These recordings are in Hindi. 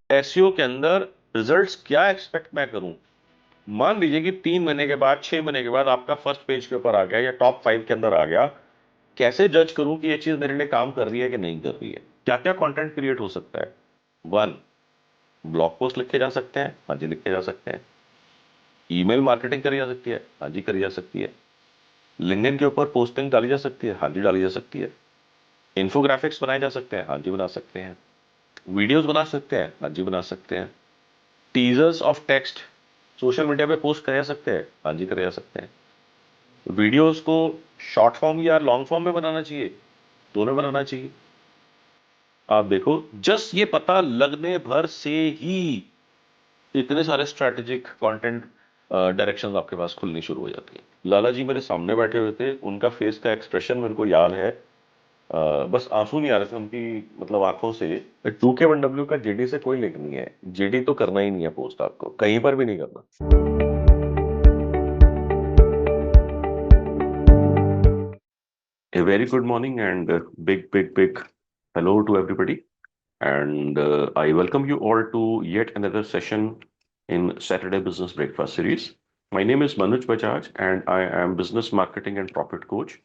एसईओ के अंदर रिजल्ट्स क्या एक्सपेक्ट मैं करूं। मान लीजिए कि 3 महीने के बाद 6 महीने के बाद आपका फर्स्ट पेज के ऊपर आ गया या टॉप 5 के अंदर आ गया। कैसे जज करूं कि ये चीज मेरे लिए काम कर रही है कि नहीं कर रही है। क्या क्या कंटेंट क्रिएट हो सकता है। वन, ब्लॉग पोस्ट लिखे जा सकते हैं, हाँ जी लिखे जा सकते हैं। ईमेल मार्केटिंग करी जा सकती है, हाँ जी करी जा सकती है। लिंक्डइन के ऊपर पोस्टिंग डाली जा सकती है, हाँ जी डाली जा सकती है। इन्फोग्राफिक्स बनाए जा सकते हैं, हाँ जी बना सकते हैं। वीडियोस बना सकते हैं, हाँ जी बना सकते हैं। Teasers of text social media पे पोस्ट करे जा सकते हैं, हाँ जी करे जा सकते हैं। वीडियोस को शॉर्ट फॉर्म या लॉन्ग फॉर्म में बनाना चाहिए, दोनों बनाना चाहिए। आप देखो, जस्ट ये पता लगने भर से ही इतने सारे स्ट्रेटेजिक कंटेंट डायरेक्शंस आपके पास खुलनी शुरू हो जाती है। लाला जी मेरे सामने बैठे हुए थे, उनका फेस का एक्सप्रेशन मेरे को याद है। बस आंसू नहीं आ रहे थे उनकी मतलब आंखों से। 2K1W का जेडी से कोई लिंक नहीं है, जेडी तो करना ही नहीं है पोस्ट, आपको कहीं पर भी नहीं करना। A very good morning and big hello to everybody. And I welcome you all to yet another session in Saturday Business Breakfast series. My name is Manuj Bajaj and I am business marketing and profit coach.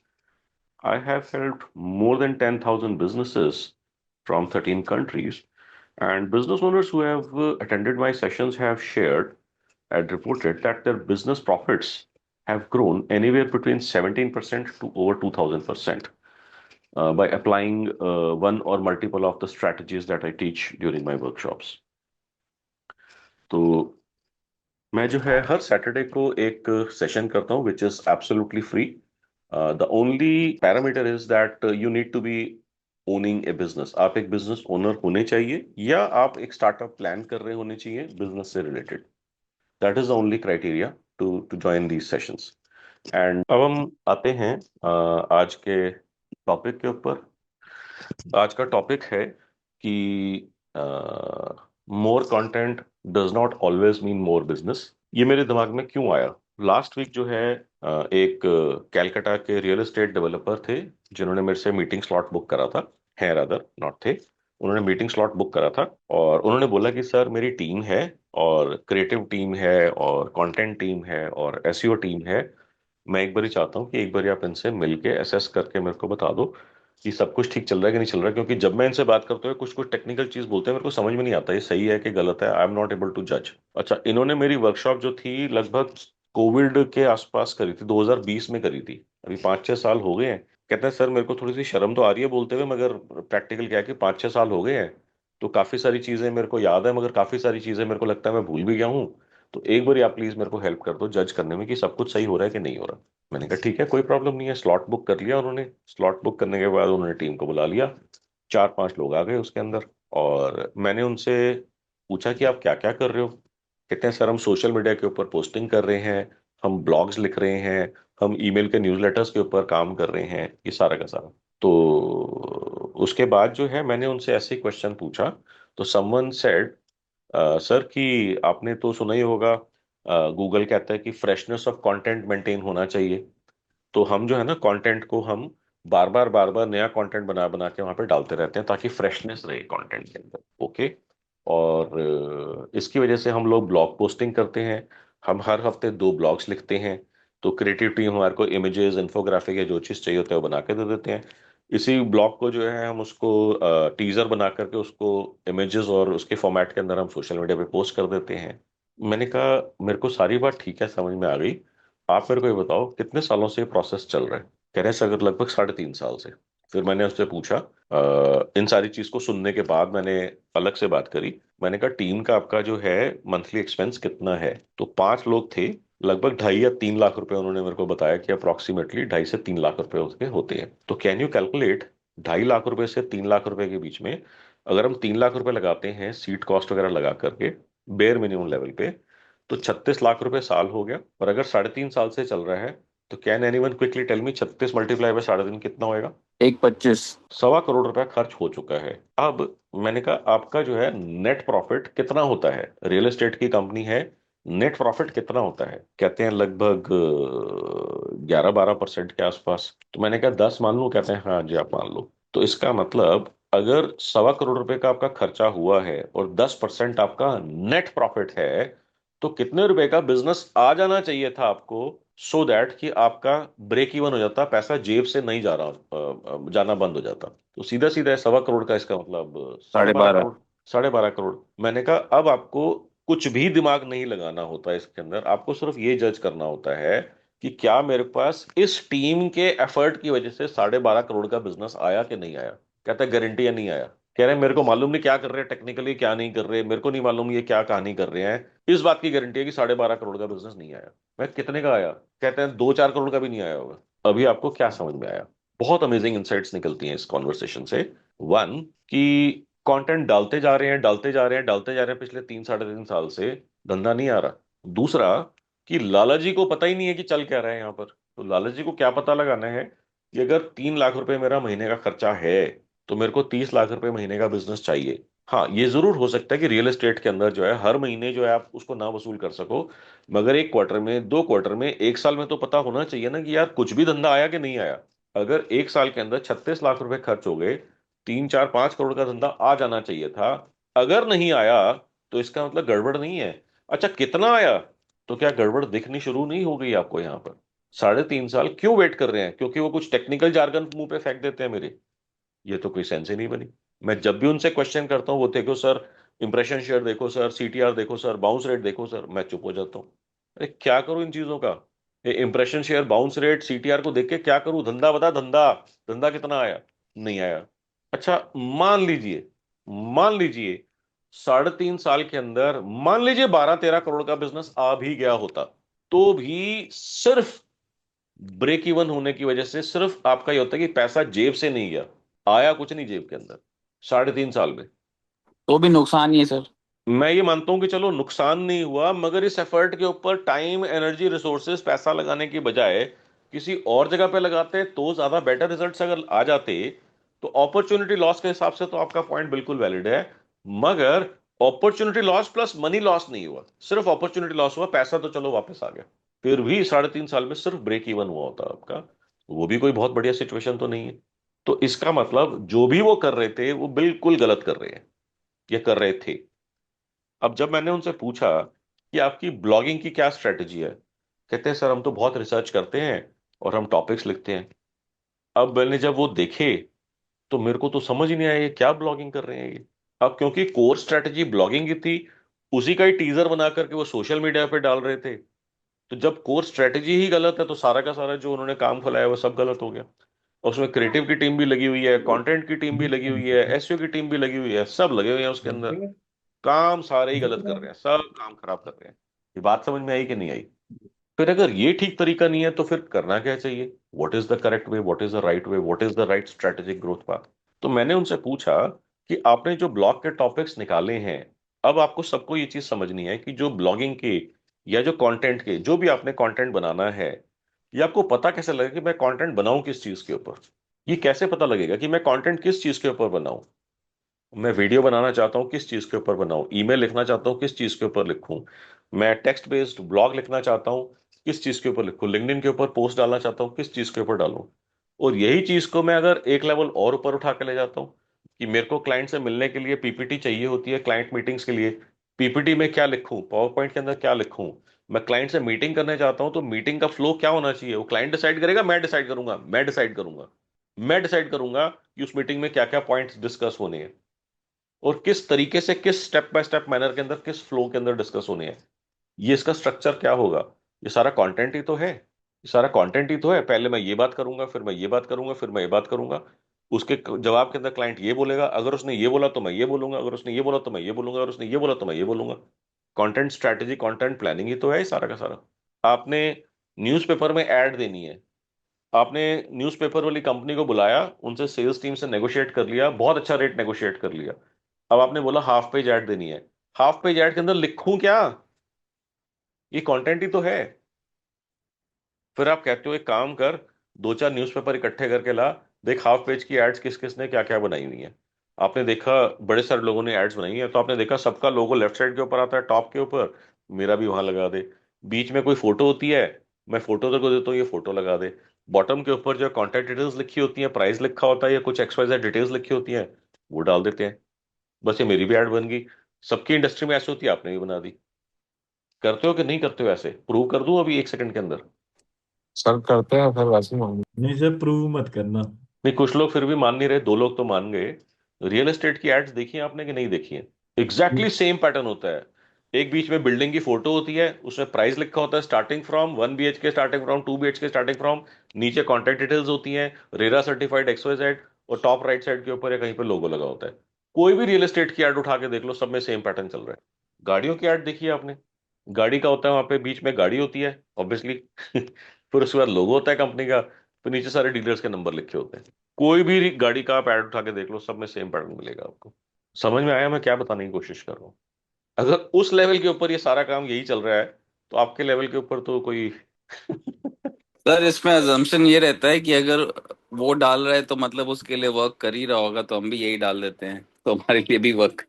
I have helped more than 10,000 businesses from 13 countries, and business owners who have attended my sessions have shared and reported that their business profits have grown anywhere between 17% to over 2000% by applying one or multiple of the strategies that I teach during my workshops. तो मैं जो है हर सैटरडे को एक सेशन करता हूँ which is absolutely free. The only parameter is that you need to be owning a business. आप एक बिजनेस ओनर होने चाहिए या आप एक स्टार्टअप प्लान कर रहे होने चाहिए बिजनेस से related. That is the only criteria to to join these sessions. And अब हम आते हैं आज के टॉपिक के ऊपर। आज का टॉपिक है कि more content does not always mean more business. ये मेरे दिमाग में क्यों आया। लास्ट वीक जो है एक कैलकाटा के रियल एस्टेट डेवलपर थे जिन्होंने मेरे से मीटिंग स्लॉट बुक करा था। है रादर नॉट थे, उन्होंने मीटिंग स्लॉट बुक करा था और उन्होंने बोला कि सर मेरी टीम है और क्रिएटिव टीम है और कंटेंट टीम है और एसईओ टीम है। मैं एक बार ही चाहता हूँ कि एक बार आप इनसे मिलके असेस करके मेरे को बता दो कि सब कुछ ठीक चल रहा है कि नहीं चल रहा है, क्योंकि जब मैं इनसे बात करते हुए कुछ कुछ टेक्निकल चीज बोलते हैं मेरे को समझ में नहीं आता ये सही है कि गलत है। I am not able to जज। अच्छा, इन्होंने मेरी वर्कशॉप जो थी लगभग कोविड के आसपास करी थी, 2020 में करी थी। अभी 5-6 साल हो गए हैं। कहते हैं सर मेरे को थोड़ी सी शर्म तो आ रही है बोलते हुए, मगर प्रैक्टिकल क्या है कि 5-6 साल हो गए हैं तो काफी सारी चीजें मेरे को याद है, मगर काफी सारी चीजें मेरे को लगता है मैं भूल भी गया हूँ। तो एक बार आप प्लीज मेरे को हेल्प कर दो जज करने में कि सब कुछ सही हो रहा है कि नहीं हो रहा। मैंने कहा ठीक है कोई प्रॉब्लम नहीं है। स्लॉट बुक कर लिया उन्होंने। स्लॉट बुक करने के बाद उन्होंने टीम को बुला लिया। 4-5 लोग आ गए उसके अंदर और मैंने उनसे पूछा कि आप क्या क्या कर रहे हो। कहते हैं सर हम सोशल मीडिया के ऊपर पोस्टिंग कर रहे हैं, हम ब्लॉग्स लिख रहे हैं, हम ईमेल के न्यूज़लेटर्स के ऊपर काम कर रहे हैं, ये सारा का सारा। तो उसके बाद जो है मैंने उनसे ऐसे ही क्वेश्चन पूछा। तो समवन सेड सर कि आपने तो सुना ही होगा गूगल कहता है कि फ्रेशनेस ऑफ कंटेंट मेंटेन होना चाहिए। तो हम जो है ना कंटेंट को हम बार बार नया कंटेंट बना बना के वहां पे डालते रहते हैं ताकि फ्रेशनेस रहे कंटेंट के अंदर। ओके। और इसकी वजह से हम लोग ब्लॉग पोस्टिंग करते हैं। हम हर हफ्ते 2 ब्लॉग्स लिखते हैं। तो क्रिएटिव टीम हमारे को इमेजेस इन्फोग्राफिक या जो चीज़ चाहिए होता है वो बना के दे देते हैं। इसी ब्लॉग को जो है हम उसको टीजर बना करके उसको इमेजेस और उसके फॉर्मेट के अंदर हम सोशल मीडिया पे पोस्ट कर देते हैं। मैंने कहा मेरे को सारी बात ठीक है समझ में आ गई। आप मेरे को ये बताओ कितने सालों से ये प्रोसेस चल रहा है। कह रहे हैं सर लगभग 3.5 साल से। फिर मैंने उससे पूछा इन सारी चीज को सुनने के बाद मैंने अलग से बात करी। मैंने कहा टीम का आपका जो है मंथली एक्सपेंस कितना है। तो 5 लोग थे, लगभग 2.5 या 3 लाख रुपए उन्होंने मेरे को बताया कि अप्रोक्सीमेटली 2.5 से 3 लाख रुपए उसके होते हैं। तो कैन यू कैलकुलेट 2.5 लाख रुपए से 3 लाख रुपए के बीच में अगर हम 3 लाख रुपए लगाते हैं सीट कॉस्ट वगैरह लगा करके बेयर मिनिमम लेवल पे, तो 36 लाख रुपए साल हो गया। और अगर 3.5 साल से चल रहा है तो can anyone quickly tell me 36 multiply by 3.5 कितना होएगा। 1.25। ₹1.25 करोड़ खर्च हो चुका है। अब मैंने कहा आपका जो है नेट प्रॉफिट कितना होता है, रियल एस्टेट की कंपनी है, नेट प्रॉफिट कितना होता है। कहते हैं लगभग 11-12% के आसपास। तो मैंने कहा 10 मान लो। कहते हैं हाँ जी आप मान लो। तो इसका मतलब अगर 1.25 करोड़ का आपका खर्चा हुआ है और 10% आपका नेट प्रॉफिट है, तो कितने रुपए का बिजनेस आ जाना चाहिए था आपको, सो दैट कि आपका ब्रेक इवन हो जाता, पैसा जेब से नहीं जा रहा, जाना बंद हो जाता। तो सीधा सीधा 1.25 करोड़ का इसका मतलब साढ़े साढ़े बारह बारह करोड़ 12.5 करोड़। मैंने कहा अब आपको कुछ भी दिमाग नहीं लगाना होता है इसके अंदर, आपको सिर्फ ये जज करना होता है कि क्या मेरे पास इस टीम के एफर्ट की वजह से 12.5 करोड़ का बिजनेस आया कि नहीं आया। कहता है गारंटी या नहीं आया। कह रहे हैं मेरे को मालूम नहीं क्या कर रहे हैं टेक्निकली, क्या नहीं कर रहे, मेरे को नहीं मालूम ये क्या कहानी कर रहे हैं, इस बात की गारंटी है कि 12.5 करोड़ का बिजनेस नहीं आया। मैं कितने का आया, कहते हैं 2-4 करोड़ का भी नहीं आया होगा। अभी आपको क्या समझ में आया? बहुत अमेजिंग इंसाइट्स निकलती हैं इस कॉन्वर्सेशन से। वन, कि कंटेंट डालते जा रहे हैं, डालते जा रहे हैं, डालते जा रहे हैं, पिछले 3-3.5 साल से धंधा नहीं आ रहा। दूसरा, कि लाला जी को पता ही नहीं है कि चल क्या रहा है यहाँ पर। तो लाला जी को क्या पता लगाना है कि अगर 3 लाख रुपए मेरा महीने का खर्चा है, तो मेरे को 30 लाख रुपए महीने का बिजनेस चाहिए। हाँ, ये जरूर हो सकता है कि रियल एस्टेट के अंदर जो है हर महीने जो है आप उसको ना वसूल कर सको, मगर 1 क्वार्टर में, 2 क्वार्टर में, 1 साल में तो पता होना चाहिए ना कि यार कुछ भी धंधा आया कि नहीं आया। अगर 1 साल के अंदर 36 लाख रुपए खर्च हो गए, 3-4-5 करोड़ का धंधा आ जाना चाहिए था, अगर नहीं आया तो इसका मतलब गड़बड़ नहीं है। अच्छा, कितना आया? तो क्या गड़बड़ दिखनी शुरू नहीं हो गई आपको यहाँ पर? 3.5 साल क्यों वेट कर रहे हैं? क्योंकि वो कुछ टेक्निकल जार्गन मुंह पे फेंक देते हैं मेरे। ये तो कोई सेंस ही नहीं बनी। मैं जब भी उनसे क्वेश्चन करता हूँ, वो देखो सर इंप्रेशन शेयर देखो सर, सीटीआर देखो सर, बाउंस रेट देखो सर, मैं चुप हो जाता हूँ। अरे क्या करूं इन चीजों का? ये impression share, bounce rate, CTR को देख के क्या करूं? धंधा बता, धंधा, धंधा कितना आया? नहीं आया। अच्छा, मान लीजिए 3.5 साल के अंदर, मान लीजिए 12-13 करोड़ का बिजनेस आ भी गया होता, तो भी सिर्फ ब्रेक इवन होने की वजह से सिर्फ आपका ये होता है कि पैसा जेब से नहीं गया, आया कुछ नहीं जेब के अंदर 3.5 साल में। तो भी नुकसान ही है सर। मैं ये मानता हूं कि चलो नुकसान नहीं हुआ, मगर इस एफर्ट के ऊपर टाइम, एनर्जी, रिसोर्सेज, पैसा लगाने की बजाय किसी और जगह पे लगाते तो ज्यादा बेटर रिजल्ट्स अगर आ जाते। तो अपॉर्चुनिटी लॉस के हिसाब से तो आपका पॉइंट बिल्कुल वैलिड है, मगर opportunity loss plus money loss नहीं हुआ, सिर्फ अपॉर्चुनिटी लॉस हुआ, पैसा तो चलो वापस आ गया। फिर भी 3.5 साल में सिर्फ ब्रेक इवन हुआ होता आपका, वो भी कोई बहुत बढ़िया सिचुएशन तो नहीं है। तो इसका मतलब जो भी वो कर रहे थे वो बिल्कुल गलत कर रहे हैं, ये कर रहे थे। अब जब मैंने उनसे पूछा कि आपकी ब्लॉगिंग की क्या स्ट्रेटजी है, कहते हैं सर हम तो बहुत रिसर्च करते हैं और हम टॉपिक्स लिखते हैं। अब मैंने जब वो देखे, तो मेरे को तो समझ ही नहीं आया ये क्या ब्लॉगिंग कर रहे हैं ये। अब क्योंकि कोर स्ट्रेटजी ब्लॉगिंग की थी, उसी का ही टीजर बना करके वो सोशल मीडिया पे डाल रहे थे। तो जब कोर स्ट्रेटजी ही गलत है, तो सारा का सारा जो उन्होंने काम खोला वो सब गलत हो गया। और उसमें क्रिएटिव की टीम भी लगी हुई है, कंटेंट की टीम भी लगी हुई है, एसईओ की टीम भी लगी हुई है, सब लगे हुए हैं उसके अंदर। काम सारे ही गलत कर रहे हैं, सब काम खराब कर रहे हैं। ये बात समझ में आई कि नहीं आई? फिर अगर ये ठीक तरीका नहीं है, तो फिर करना क्या चाहिए? What is the correct way, what is the right way, what is the right strategic growth path? तो मैंने उनसे पूछा कि आपने जो ब्लॉग के टॉपिक्स निकाले हैं, अब आपको सबको ये चीज समझनी है कि जो ब्लॉगिंग के या जो कंटेंट के, जो भी आपने कंटेंट बनाना है, ये आपको पता कैसे लगेगा कि मैं कंटेंट बनाऊं किस चीज के ऊपर? ये कैसे पता लगेगा कि मैं कंटेंट किस चीज के ऊपर बनाऊं? मैं वीडियो बनाना चाहता हूँ, किस चीज के ऊपर बनाऊं? ईमेल लिखना चाहता हूँ, किस चीज के ऊपर लिखूं? मैं टेक्स्ट बेस्ड ब्लॉग लिखना चाहता हूँ, किस चीज के ऊपर लिखूं? लिंक्डइन के ऊपर पोस्ट डालना चाहता हूँ, किस चीज के ऊपर डालूं? और यही चीज को मैं अगर एक लेवल और ऊपर उठा के ले जाता हूँ, कि मेरे को क्लाइंट से मिलने के लिए पीपीटी चाहिए होती है, क्लाइंट मीटिंग्स के लिए, पीपीटी में क्या लिखूं, पावर पॉइंट के अंदर क्या लिखूं? मैं क्लाइंट से मीटिंग करने चाहता हूं, तो मीटिंग का फ्लो क्या होना चाहिए? वो क्लाइंट डिसाइड करेगा, मैं डिसाइड करूंगा? मैं डिसाइड करूंगा कि उस मीटिंग में क्या क्या पॉइंट्स डिस्कस होने हैं, और किस तरीके से, किस स्टेप बाय स्टेप मैनर के अंदर, किस फ्लो के अंदर डिस्कस होने हैं। ये इसका स्ट्रक्चर क्या होगा? ये सारा कंटेंट ही तो है, ये सारा कंटेंट ही तो है। पहले मैं ये बात करूंगा, फिर मैं ये बात करूंगा, फिर मैं ये बात करूंगा। उसके जवाब के अंदर क्लाइंट ये बोलेगा, अगर उसने ये बोला तो मैं ये बोलूंगा, अगर उसने ये बोला तो मैं ये बोलूंगा, अगर उसने ये बोला तो मैं ये बोलूंगा। कंटेंट स्ट्रैटेजी, कंटेंट प्लानिंग ही तो है ये सारा का सारा। आपने न्यूज़पेपर में ऐड देनी है, आपने न्यूज़पेपर वाली कंपनी को बुलाया, उनसे सेल्स टीम से नेगोशिएट कर लिया, बहुत अच्छा रेट नेगोशिएट कर लिया। अब आपने बोला हाफ पेज ऐड देनी है, हाफ पेज ऐड के अंदर लिखूं क्या? ये कंटेंट ही तो है। फिर आप कहते हो एक काम कर, 2-4 न्यूज़पेपर इकट्ठे करके ला, देख हाफ पेज की एड्स किस किस ने क्या क्या बनाई हुई है। आपने देखा बड़े सारे लोगों ने एड्स बनाई है, तो आपने देखा सबका लोगो लेफ्ट साइड के ऊपर आता है, टॉप के ऊपर, मेरा भी वहां लगा दे। बीच में कोई फोटो होती है, मैं फोटो तेरे को देता हूँ, ये फोटो लगा दे। बॉटम के ऊपर जो कॉन्टैक्ट डिटेल्स लिखी होती है, प्राइस लिखा होता है, या कुछ एक्सवाइजेड डिटेल्स लिखी होती है, वो डाल देते हैं। बस ये मेरी भी ऐड बन गई। सबकी इंडस्ट्री में ऐसे होती है, आपने भी बना दी। करते हो कि नहीं करते हो? ऐसे प्रूव कर दूं अभी 1 सेकंड के अंदर? सर करते हैं सर वैसे मांग। नहीं सर, प्रूव मत करना। नहीं, कुछ लोग फिर भी मान नहीं रहे, 2 लोग तो मान गए। रियल एस्टेट की एड्स देखी है आपने कि नहीं देखी है? एग्जैक्टली सेम पैटर्न होता है। एक बीच में बिल्डिंग की फोटो होती है, उसमें प्राइस लिखा होता है, starting from 1 BHK, starting from 2 BHK, starting from. नीचे कॉन्टैक्ट डिटेल्स होती हैं, रेरा सर्टिफाइड XYZ। और टॉप राइट साइड के ऊपर या कहीं पर लोगो लगा होता है। कोई भी रियल एस्टेट की एड उठा के देख लो, सब में सेम पैटर्न चल रहा है। गाड़ियों की एड देखी है आपने? गाड़ी का होता है, वहां पे बीच में गाड़ी होती है ऑब्वियसली फिर उसके बाद लोगो होता है कंपनी का। फिर नीचे सारे डीलर्स के नंबर लिखे होते हैं। कोई भी गाड़ी का आप ऐड उठा के देख लो, सब में सेम पैटर्न मिलेगा आपको। समझ में आया मैं क्या बताने की कोशिश कर रहा हूँ? अगर उस लेवल के ऊपर ये सारा काम यही चल रहा है, तो आपके लेवल के ऊपर तो कोई सर इसमें अजम्पशन ये रहता है कि अगर वो डाल रहा है तो मतलब उसके लिए वर्क कर ही रहा होगा, तो हम भी यही डाल देते हैं तो हमारे लिए भी वर्क।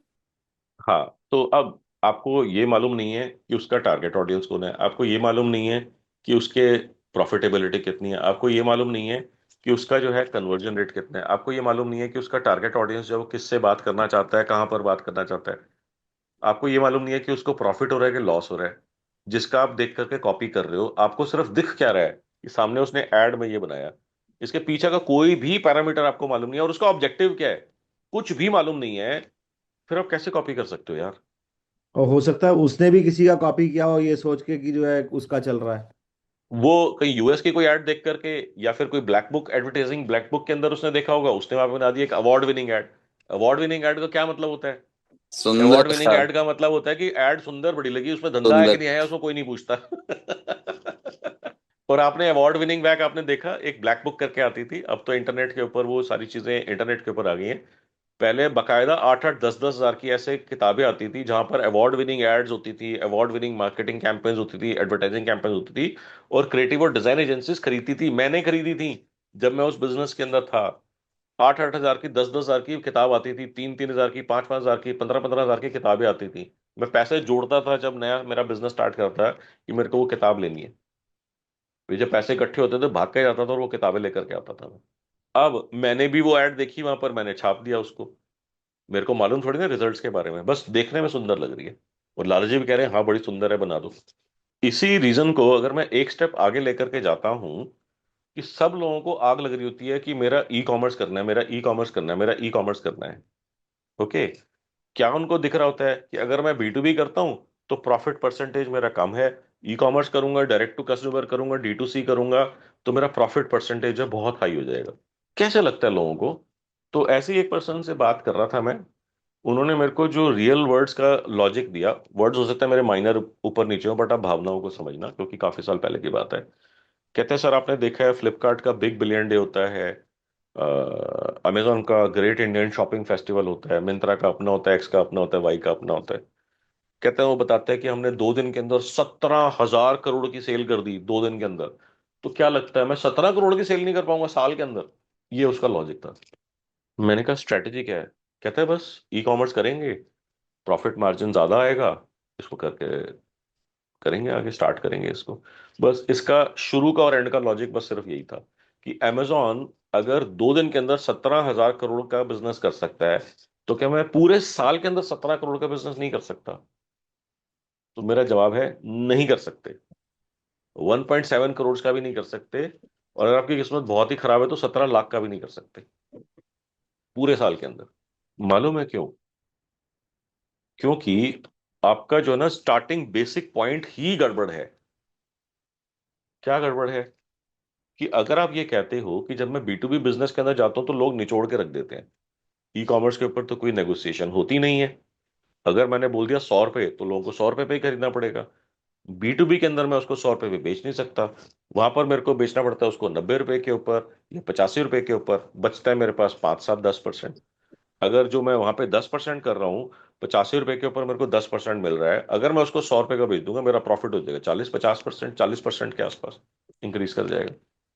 हाँ, तो अब आपको ये मालूम नहीं है कि उसका टारगेट ऑडियंस कौन है, आपको ये मालूम नहीं है कि उसके प्रॉफिटेबिलिटी कितनी है, आपको ये मालूम नहीं है कि उसका जो है कन्वर्जन रेट कितना है, आपको ये मालूम नहीं है कि उसका टारगेट ऑडियंस जो है वो किससे बात करना चाहता है, कहाँ पर बात करना चाहता है। आपको ये मालूम नहीं है कि उसको प्रॉफिट हो रहा है कि लॉस हो रहा है। जिसका आप देख करके कॉपी कर रहे हो, आपको सिर्फ दिख क्या रहा है कि सामने उसने एड में ये बनाया। इसके पीछे का कोई भी पैरामीटर आपको मालूम नहीं है, और उसका ऑब्जेक्टिव क्या है, कुछ भी मालूम नहीं है। फिर आप कैसे कॉपी कर सकते हो यार? और हो सकता है उसने भी किसी का कॉपी किया हो, ये सोच के कि जो है उसका चल रहा है। वो कहीं यूएस की कोई ऐड देख करके, या फिर कोई black book advertising black book के अंदर उसने देखा होगा, उसने वहां पे बना दिया एक award winning add. Award winning add का क्या मतलब होता है? अवार्ड सुंदर विनिंग सा। ऐड का मतलब होता है कि ऐड सुंदर बड़ी लगी, उसमें धंधा है कि सुंदर। नहीं है उसको कोई नहीं पूछता और आपने अवार्ड विनिंग बैग आपने देखा, एक ब्लैक बुक करके आती थी, अब तो इंटरनेट के ऊपर वो सारी चीजें इंटरनेट के ऊपर आ गई हैं। पहले बकायदा 8-8 10-10 हजार की ऐसे किताबें आती थी, जहां पर अवार्ड विनिंग एड्स होती थी, अवार्ड विनिंग मार्केटिंग कैंपेन्स होती थी, एडवर्टाइजिंग कैंपेन्स होती थी। और क्रिएटिव और डिजाइन एजेंसीज खरीदती थी, मैंने खरीदी थी जब मैं उस बिजनेस के अंदर था। 8-8 हजार की, 10-10 हजार की किताब आती थी, 3-3 हजार की, 5-5 हजार की, 15-15 हजार की किताबें आती थी। मैं पैसे जोड़ता था जब नया मेरा बिजनेस स्टार्ट करता कि मेरे को वो किताब लेनी है। फिर जब पैसे इकट्ठे होते थे भाग के जाता था और वो किताबें लेकर के आता था मैं। अब मैंने भी वो ऐड देखी वहां पर, मैंने छाप दिया उसको। मेरे को मालूम थोड़ी ना रिजल्ट्स के बारे में, बस देखने में सुंदर लग रही है। और लालच जी भी कह रहे हैं हाँ बड़ी सुंदर है, बना दो। इसी रीजन को अगर मैं एक स्टेप आगे लेकर के जाता हूं, कि सब लोगों को आग लग रही होती है कि मेरा ई कॉमर्स करना है, मेरा ई कॉमर्स करना है, मेरा ई कॉमर्स करना है। ओके। क्या उनको दिख रहा होता है कि अगर मैं B2B करता हूं तो प्रॉफिट परसेंटेज मेरा कम है, ई कॉमर्स करूंगा, डायरेक्ट टू कस्टमर करूंगा, D2C करूंगा, तो मेरा प्रॉफिट परसेंटेज है बहुत हाई हो जाएगा? कैसे लगता है लोगों को? तो ऐसे ही एक पर्सन से बात कर रहा था मैं। उन्होंने मेरे को जो रियल वर्ड्स का लॉजिक दिया, वर्ड्स हो सकता है मेरे माइनर ऊपर नीचे हो, बट आप भावनाओं को समझना, क्योंकि काफी साल पहले की बात है। कहते हैं सर आपने देखा है फ्लिपकार्ट का बिग बिलियन डे होता है, अमेजोन का ग्रेट इंडियन शॉपिंग फेस्टिवल होता है, मिंत्रा का अपना होता है, एक्स का अपना होता है, वाई का अपना होता है। कहते हैं वो बताते हैं कि हमने 2 दिन के अंदर 17 हजार करोड़ की सेल कर दी 2 दिन के अंदर। तो क्या लगता है मैं 17 करोड़ की सेल नहीं कर पाऊंगा साल के अंदर? ये उसका लॉजिक था। मैंने कहा स्ट्रैटेजी क्या है? कहता है बस ई कॉमर्स करेंगे, प्रॉफिट मार्जिन ज्यादा आएगा, इसको करके करेंगे, आगे स्टार्ट करेंगे इसको। बस इसका शुरू का और एंड का लॉजिक बस सिर्फ यही था कि अमेजॉन अगर 2 दिन के अंदर 17 हजार करोड़ का बिजनेस कर सकता है, तो क्या मैं पूरे साल के अंदर 17 करोड़ का बिजनेस नहीं कर सकता? तो मेरा जवाब है नहीं कर सकते। 1.7 करोड़ का भी नहीं कर सकते। और अगर आपकी किस्मत बहुत ही खराब है तो 17 लाख का भी नहीं कर सकते पूरे साल के अंदर। मालूम है क्यों? क्योंकि आपका जो है ना स्टार्टिंग बेसिक पॉइंट ही गड़बड़ है। क्या गड़बड़ है? कि अगर आप ये कहते हो कि जब मैं B2B बिजनेस के अंदर जाता हूं तो लोग निचोड़ के रख देते हैं, ई कॉमर्स के ऊपर तो कोई नेगोशिएशन होती नहीं है। अगर मैंने बोल दिया 100 रुपए तो लोगों को 100 रुपए पे ही खरीदना पड़ेगा। B2B के अंदर मैं उसको 100 रुपए पे बेच नहीं सकता। वहां पर मेरे को बेचना पड़ता है उसको 90 रुपए के ऊपर या 85 रुपए के ऊपर, बचता है मेरे पास 5-7-10%। अगर जो मैं वहां पे 10% कर रहा हूँ, 85 रुपए के ऊपर मेरे को 10% मिल रहा है, अगर मैं उसको 100 रुपए का बेच दूंगा, मेरा प्रॉफिट हो जाएगा 40-50%, 40% के आसपास इंक्रीज कर जाएगा।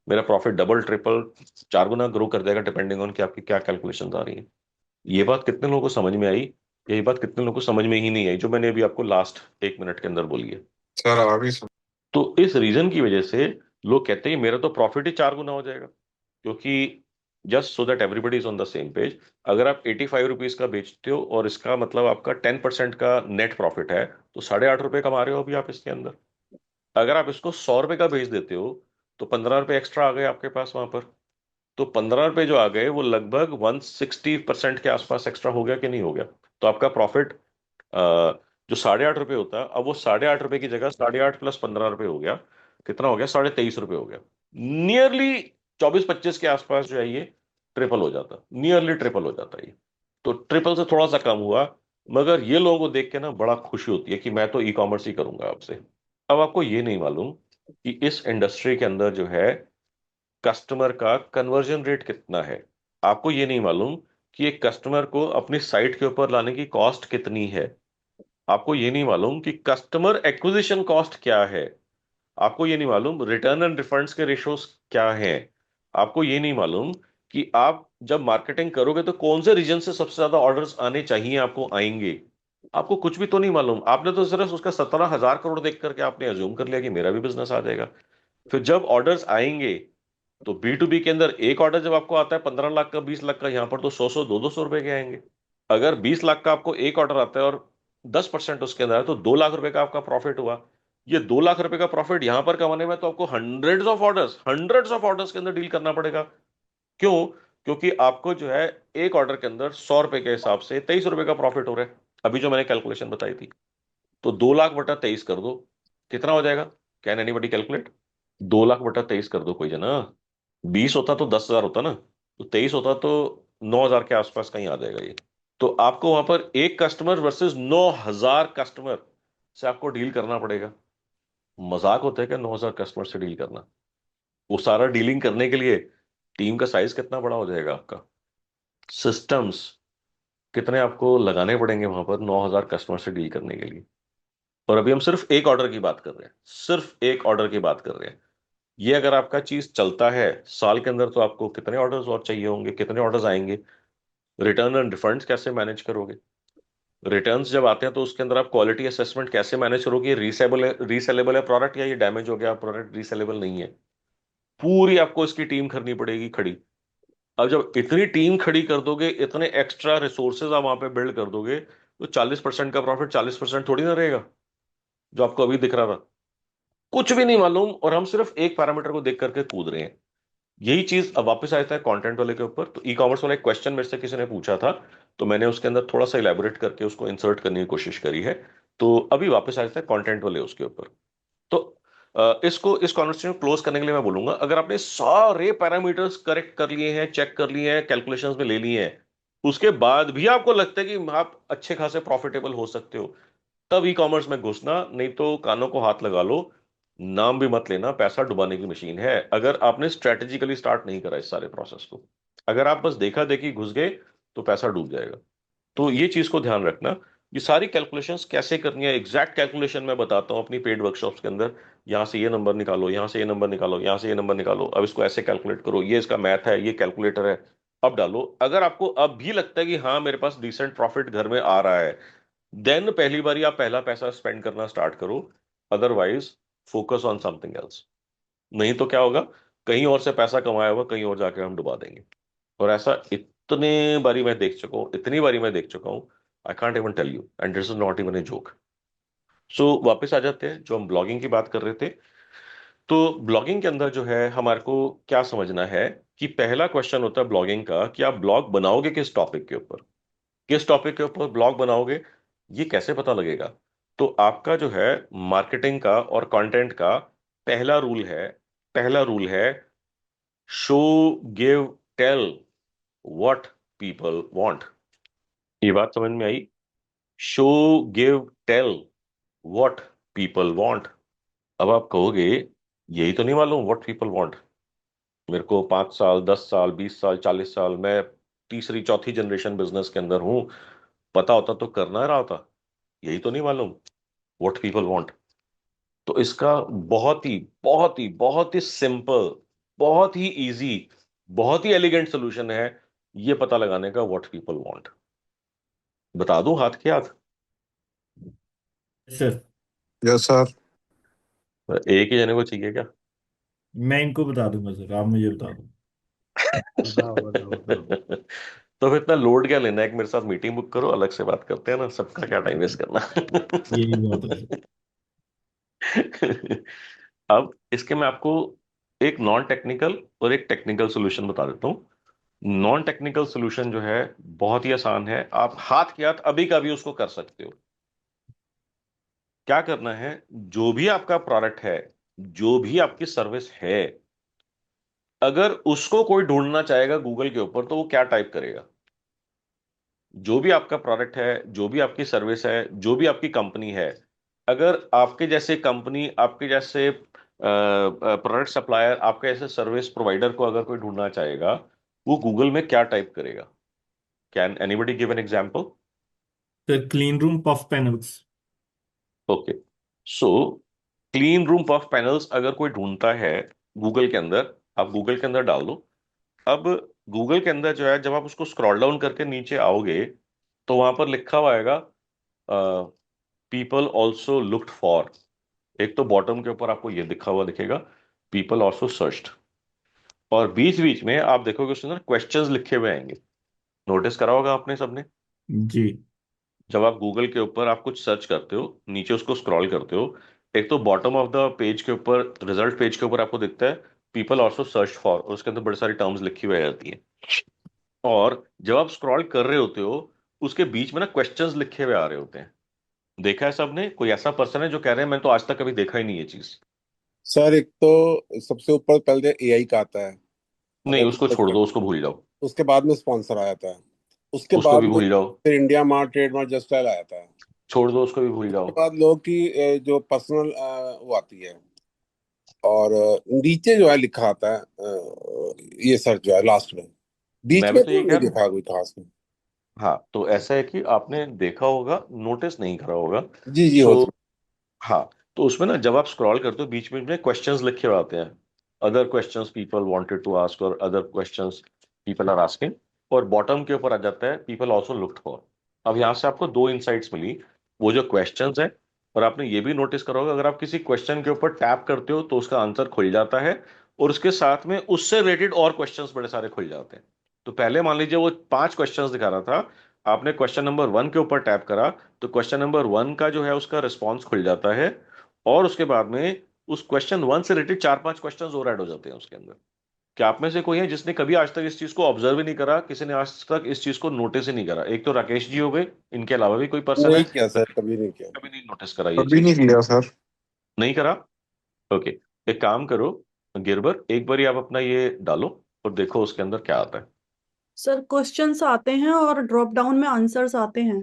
मेरा प्रॉफिट डबल ट्रिपल 4 गुना ग्रो कर जाएगा, डिपेंडिंग ऑन कि आपकी क्या कैलकुलेशन आ रही है। ये बात कितने लोगों को समझ में आई? यही बात कितने लोगों को समझ में ही नहीं आई जो मैंने अभी आपको लास्ट 1 मिनट के अंदर बोली है? सर अभी तो इस रीजन की वजह से लोग कहते हैं मेरा तो प्रॉफिट ही 4 गुना हो जाएगा, क्योंकि just so that everybody is on the same page. अगर आप 85 रुपीज का बेचते हो और इसका मतलब आपका 10% का नेट प्रॉफिट है, तो 8.5 रुपए कमा रहे हो अभी आप इसके अंदर। अगर आप इसको 100 रुपए का बेच देते हो, तो 15 रुपए एक्स्ट्रा आ गए आपके पास वहां पर। तो 15 रुपए जो आ गए वो लगभग 160% के आसपास एक्स्ट्रा हो गया कि नहीं हो गया? तो आपका प्रॉफिट जो 8.5 रुपए होता, अब वो 8.5 रुपए की जगह 8.5 + 15 रुपए हो गया। कितना हो गया? 23.5 रुपए हो गया। नियरली 24-25 के आसपास जो है ये ट्रिपल हो जाता, नियरली ट्रिपल हो जाता ये। तो ट्रिपल से थोड़ा सा कम हुआ, मगर ये लोगों को देख के ना बड़ा खुशी होती है कि मैं तो ई कॉमर्स ही करूंगा आपसे। अब आपको ये नहीं मालूम कि इस इंडस्ट्री के अंदर जो है कस्टमर का कन्वर्जन रेट कितना है। आपको ये नहीं मालूम कि एक कस्टमर को अपनी साइट के ऊपर लाने की कॉस्ट कितनी है। आपको ये नहीं मालूम कि कस्टमर एक्विजिशन कॉस्ट क्या है। आपको ये नहीं मालूम रिटर्न एंड रिफंड्स के रेशोस क्या हैं। आपको ये नहीं मालूम कि आप जब मार्केटिंग करोगे तो कौन से रीजन से सबसे ज्यादा ऑर्डर्स आने चाहिए, आपको आएंगे। आपको कुछ भी तो नहीं मालूम। आपने तो सिर्फ उसका 17,000 करोड़ देख करके आपने अज्यूम कर लिया कि मेरा भी बिजनेस आ जाएगा। फिर जब ऑर्डर्स आएंगे, तो B2B के अंदर एक ऑर्डर जब आपको आता है 15 लाख का, 20 लाख का, यहां पर तो 100-100 200-200 रुपए के आएंगे। अगर 20 लाख का आपको एक ऑर्डर आता है और 10% उसके अंदर है, तो 2 लाख रुपए का आपका प्रॉफिट हुआ। ये 2 लाख रुपए का प्रॉफिट यहां पर कमाने में तो आपको हंड्रेड्स ऑफ ऑर्डर्स के अंदर डील करना पड़ेगा। क्यों? क्योंकि आपको जो है एक ऑर्डर के अंदर 100 रुपए के हिसाब से 23 रुपए का प्रॉफिट हो रहा है। अभी जो मैंने कैलकुलेशन बताई थी, तो 2 लाख बटा 23 कर दो, कितना हो जाएगा? Can anybody calculate? 2 लाख बटा 23 कर दो कोई जना। 20 होता तो 10,000 होता ना, तो 23 होता तो 9,000 के आसपास कहीं आ जाएगा ये। तो आपको वहां पर एक कस्टमर वर्सेस 9,000 कस्टमर से आपको डील करना पड़ेगा। मजाक होता है क्या 9,000 कस्टमर से डील करना? वो सारा डीलिंग करने के लिए टीम का साइज कितना बड़ा हो जाएगा आपका। सिस्टम्स कितने आपको लगाने पड़ेंगे वहां पर 9,000 कस्टमर से डील करने के लिए। और अभी हम सिर्फ एक ऑर्डर की बात कर रहे हैं, सिर्फ एक ऑर्डर की बात कर रहे हैं। ये अगर आपका चीज चलता है साल के अंदर, तो आपको कितने ऑर्डर्स और चाहिए होंगे, कितने ऑर्डर्स आएंगे। रिटर्न एंड रिफंड्स कैसे मैनेज करोगे? रिटर्न्स जब आते हैं तो उसके अंदर आप क्वालिटी असेसमेंट कैसे मैनेज करोगे? रीसेलेबल है प्रोडक्ट, या ये डैमेज हो गया प्रोडक्ट रीसेलेबल नहीं है। पूरी आपको इसकी टीम करनी पड़ेगी खड़ी। अब जब इतनी टीम खड़ी कर दोगे, इतने एक्स्ट्रा रिसोर्सेज आप वहां पे बिल्ड कर दोगे, तो 40% का प्रॉफिट 40% थोड़ी ना रहेगा जो आपको अभी दिख रहा था। कुछ भी नहीं मालूम, और हम सिर्फ एक पैरामीटर को देख करके कूद रहे हैं। यही चीज अब वापस आता है कंटेंट वाले के ऊपर। तो ई कॉमर्स वाला एक क्वेश्चन मेरे से किसी ने पूछा था, तो मैंने उसके अंदर थोड़ा सा इलेबोरेट करके उसको इंसर्ट करने की कोशिश करी है। तो अभी वापस आता है कंटेंट वाले उसके ऊपर। तो इसको इस कॉन्वर्सेशन को क्लोज करने के लिए मैं बोलूंगा, अगर आपने सारे पैरामीटर्स करेक्ट कर लिए हैं, चेक कर लिए हैं, कैलकुलेशंस में ले लिए हैं, उसके बाद भी आपको लगता है कि आप अच्छे खासे प्रॉफिटेबल हो सकते हो, तब ई कॉमर्स में घुसना। नहीं तो कानों को हाथ लगा लो, नाम भी मत लेना, पैसा डुबाने की मशीन है अगर आपने स्ट्रेटेजिकली स्टार्ट नहीं करा इस सारे प्रोसेस को। अगर आप बस देखा देखी घुस गए, तो पैसा डूब जाएगा। तो ये चीज को ध्यान रखना। ये सारी कैलकुलेशंस कैसे करनी है, एग्जैक्ट कैलकुलेशन मैं बताता हूँ अपनी पेड वर्कशॉप्स के अंदर। यहाँ से ये नंबर निकालो, यहाँ से ये नंबर निकालो, यहाँ से ये नंबर निकालो, अब इसको ऐसे कैलकुलेट करो, ये इसका मैथ है, ये कैलकुलेटर है, अब डालो। अगर आपको अब भी लगता है कि हाँ मेरे पास डिसेंट प्रॉफिट घर में आ रहा है, देन पहली बारी आप पहला पैसा स्पेंड करना स्टार्ट करो। Otherwise focus on something else. नहीं तो क्या होगा, कहीं और से पैसा कमाया हुआ कहीं और जाके हम डुबा देंगे। और ऐसा इतने बारी मैं देख चुका हूं, इतनी बारी मैं देख चुका हूं, I can't even tell you, and this is not even a joke. So वापस आ जाते हैं जो हम ब्लॉगिंग की बात कर रहे थे। तो ब्लॉगिंग के अंदर जो है हमारे को क्या समझना है, कि पहला क्वेश्चन होता है ब्लॉगिंग का कि आप ब्लॉग बनाओगे किस टॉपिक के ऊपर। किस टॉपिक के ऊपर ब्लॉग बनाओगे, ये कैसे पता लगेगा? तो आपका जो है मार्केटिंग का और कंटेंट का पहला रूल है, पहला रूल है, show, give, tell what people want. ये बात समझ में आई? Show, give, tell what people want. अब आप कहोगे यही तो नहीं मालूम व्हाट पीपल वांट। मेरे को 5 साल, 10 साल, 20 साल, 40 साल, मैं तीसरी चौथी जनरेशन बिजनेस के अंदर हूं, पता होता तो करना रहा होता। यही तो नहीं मालूम व्हाट पीपल वांट। तो इसका बहुत ही सिंपल, बहुत ही इजी, बहुत ही एलिगेंट सोल्यूशन है ये पता लगाने का, व्हाट पीपल वांट। बता दूं हाथ के हाथ? Sir, yes sir. एक ही जने को चाहिए क्या? मैं इनको बता दूंगा सर, आप मुझे बता दो। बताओ बताओ बताओ। तो फिर इतना लोड क्या लेना है, एक मेरे साथ मीटिंग बुक करो, अलग से बात करते हैं ना, सबका क्या टाइम वेस्ट यही बहुत है। करना। अब इसके मैं आपको एक नॉन टेक्निकल और एक टेक्निकल सोल्यूशन बता देता हूँ। नॉन टेक्निकल सोल्यूशन जो है बहुत ही आसान है, आप हाथ के हाथ अभी का भी उसको कर सकते हो। क्या करना है, जो भी आपका प्रोडक्ट है, जो भी आपकी सर्विस है, अगर उसको कोई ढूंढना चाहेगा गूगल के ऊपर तो वो क्या टाइप करेगा? जो भी आपका प्रोडक्ट है, जो भी आपकी सर्विस है, जो भी आपकी कंपनी है, अगर आपके जैसे कंपनी, आपके जैसे प्रोडक्ट सप्लायर, आपके जैसे सर्विस प्रोवाइडर को अगर कोई ढूंढना चाहेगा, वो गूगल में क्या टाइप करेगा? Can anybody give an example? Sir clean room puff panels. Okay, so clean room puff panels अगर कोई ढूंढता है गूगल के अंदर, आप गूगल के अंदर डाल दो। अब गूगल के अंदर जो है, जब आप उसको स्क्रॉल डाउन करके नीचे आओगे तो वहां पर लिखा हुआ आएगा पीपल ऑल्सो लुक्ड फॉर। एक तो बॉटम के ऊपर आपको ये लिखा हुआ दिखेगा, पीपल ऑल्सो सर्च्ड, और बीच बीच में आप देखोगे उसके अंदर क्वेश्चंस लिखे हुए आएंगे। नोटिस करा होगा आपने सबने। जी। जब आप गूगल के ऊपर आप कुछ सर्च करते हो, नीचे उसको स्क्रॉल करते हो, एक तो बॉटम ऑफ द पेज के ऊपर, रिजल्ट पेज के ऊपर आपको दिखता है पीपल ऑल्सो सर्च फॉर, और उसके अंदर बड़ी सारी टर्म्स लिखी हुई आती है। और जब आप स्क्रॉल कर रहे होते हो, उसके बीच में ना क्वेश्चंस लिखे हुए आ रहे होते हैं। देखा है सबने? कोई ऐसा पर्सन है जो कह रहे हैं मैं तो आज तक कभी देखा ही नहीं ये चीज? सर एक तो सबसे ऊपर पहले एआई का आता है। नहीं, अगर उसको छोड़ दो, उसको भूल जाओ। उसके बाद में स्पॉन्सर आ जाता है। उसके उसको भी बाद में भूल जाओ। फिर IndiaMART, trademark, Justdial आ जाता है। छोड़ दो, उसको भी भूल उसके जाओ। बाद लोगों की जो पर्सनल वो आती है। और नीचे जो है लिखा आता है ये सर्च जो है लास्ट में। बीच मैं भी में तो तो ये नहीं कह रहा हूँ। दिखा कोई खास में। हाँ, तो ऐसा है कि आपने देखा होगा, नोटिस नहीं करा होगा। जी जी, हो सो सकता हाँ, तो उसमें ना जब आप स्क्रॉल करते हो बीच में क्वेश्चंस लिखे हुए आते हैं, other questions people wanted to ask, और other questions people are asking, और बॉटम के ऊपर आ जाता है पीपल आल्सो लुक्ड फॉर। अब यहाँ से आपको दो इनसाइट्स मिली, वो जो क्वेश्चंस है, और आपने ये भी नोटिस करा होगा अगर आप किसी क्वेश्चन के ऊपर टैप करते हो तो उसका आंसर खुल जाता है, और उसके साथ में उससे रिलेटेड और क्वेश्चंस बड़े सारे खुल जाते हैं। तो पहले मान लीजिए वो पांच क्वेश्चंस दिखा रहा था, आपने क्वेश्चन नंबर वन के ऊपर टैप करा, तो क्वेश्चन नंबर वन का जो है उसका रिस्पॉन्स खुल जाता है, और उसके बाद में उस क्वेश्चन वन से रिलेटेड चार पांच क्वेश्चन और ऐड हो जाते हैं उसके अंदर। क्या आप में से कोई है जिसने कभी आज तक इस चीज को ऑब्जर्व ही नहीं करा, किसी ने आज तक इस चीज को नोटिस ही नहीं करा? एक तो राकेश जी हो गए, इनके अलावा भी कोई पर्सन है नहीं किया सर, कभी नहीं किया। कभी नहीं नोटिस करा ये कभी चीज? नहीं किया सर। नहीं करा? ओके, एक काम करो गिरबर, एक बार आप अपना ये डालो और देखो उसके अंदर क्या आता है। सर क्वेश्चंस आते हैं और ड्रॉप डाउन में आंसर्स आते हैं।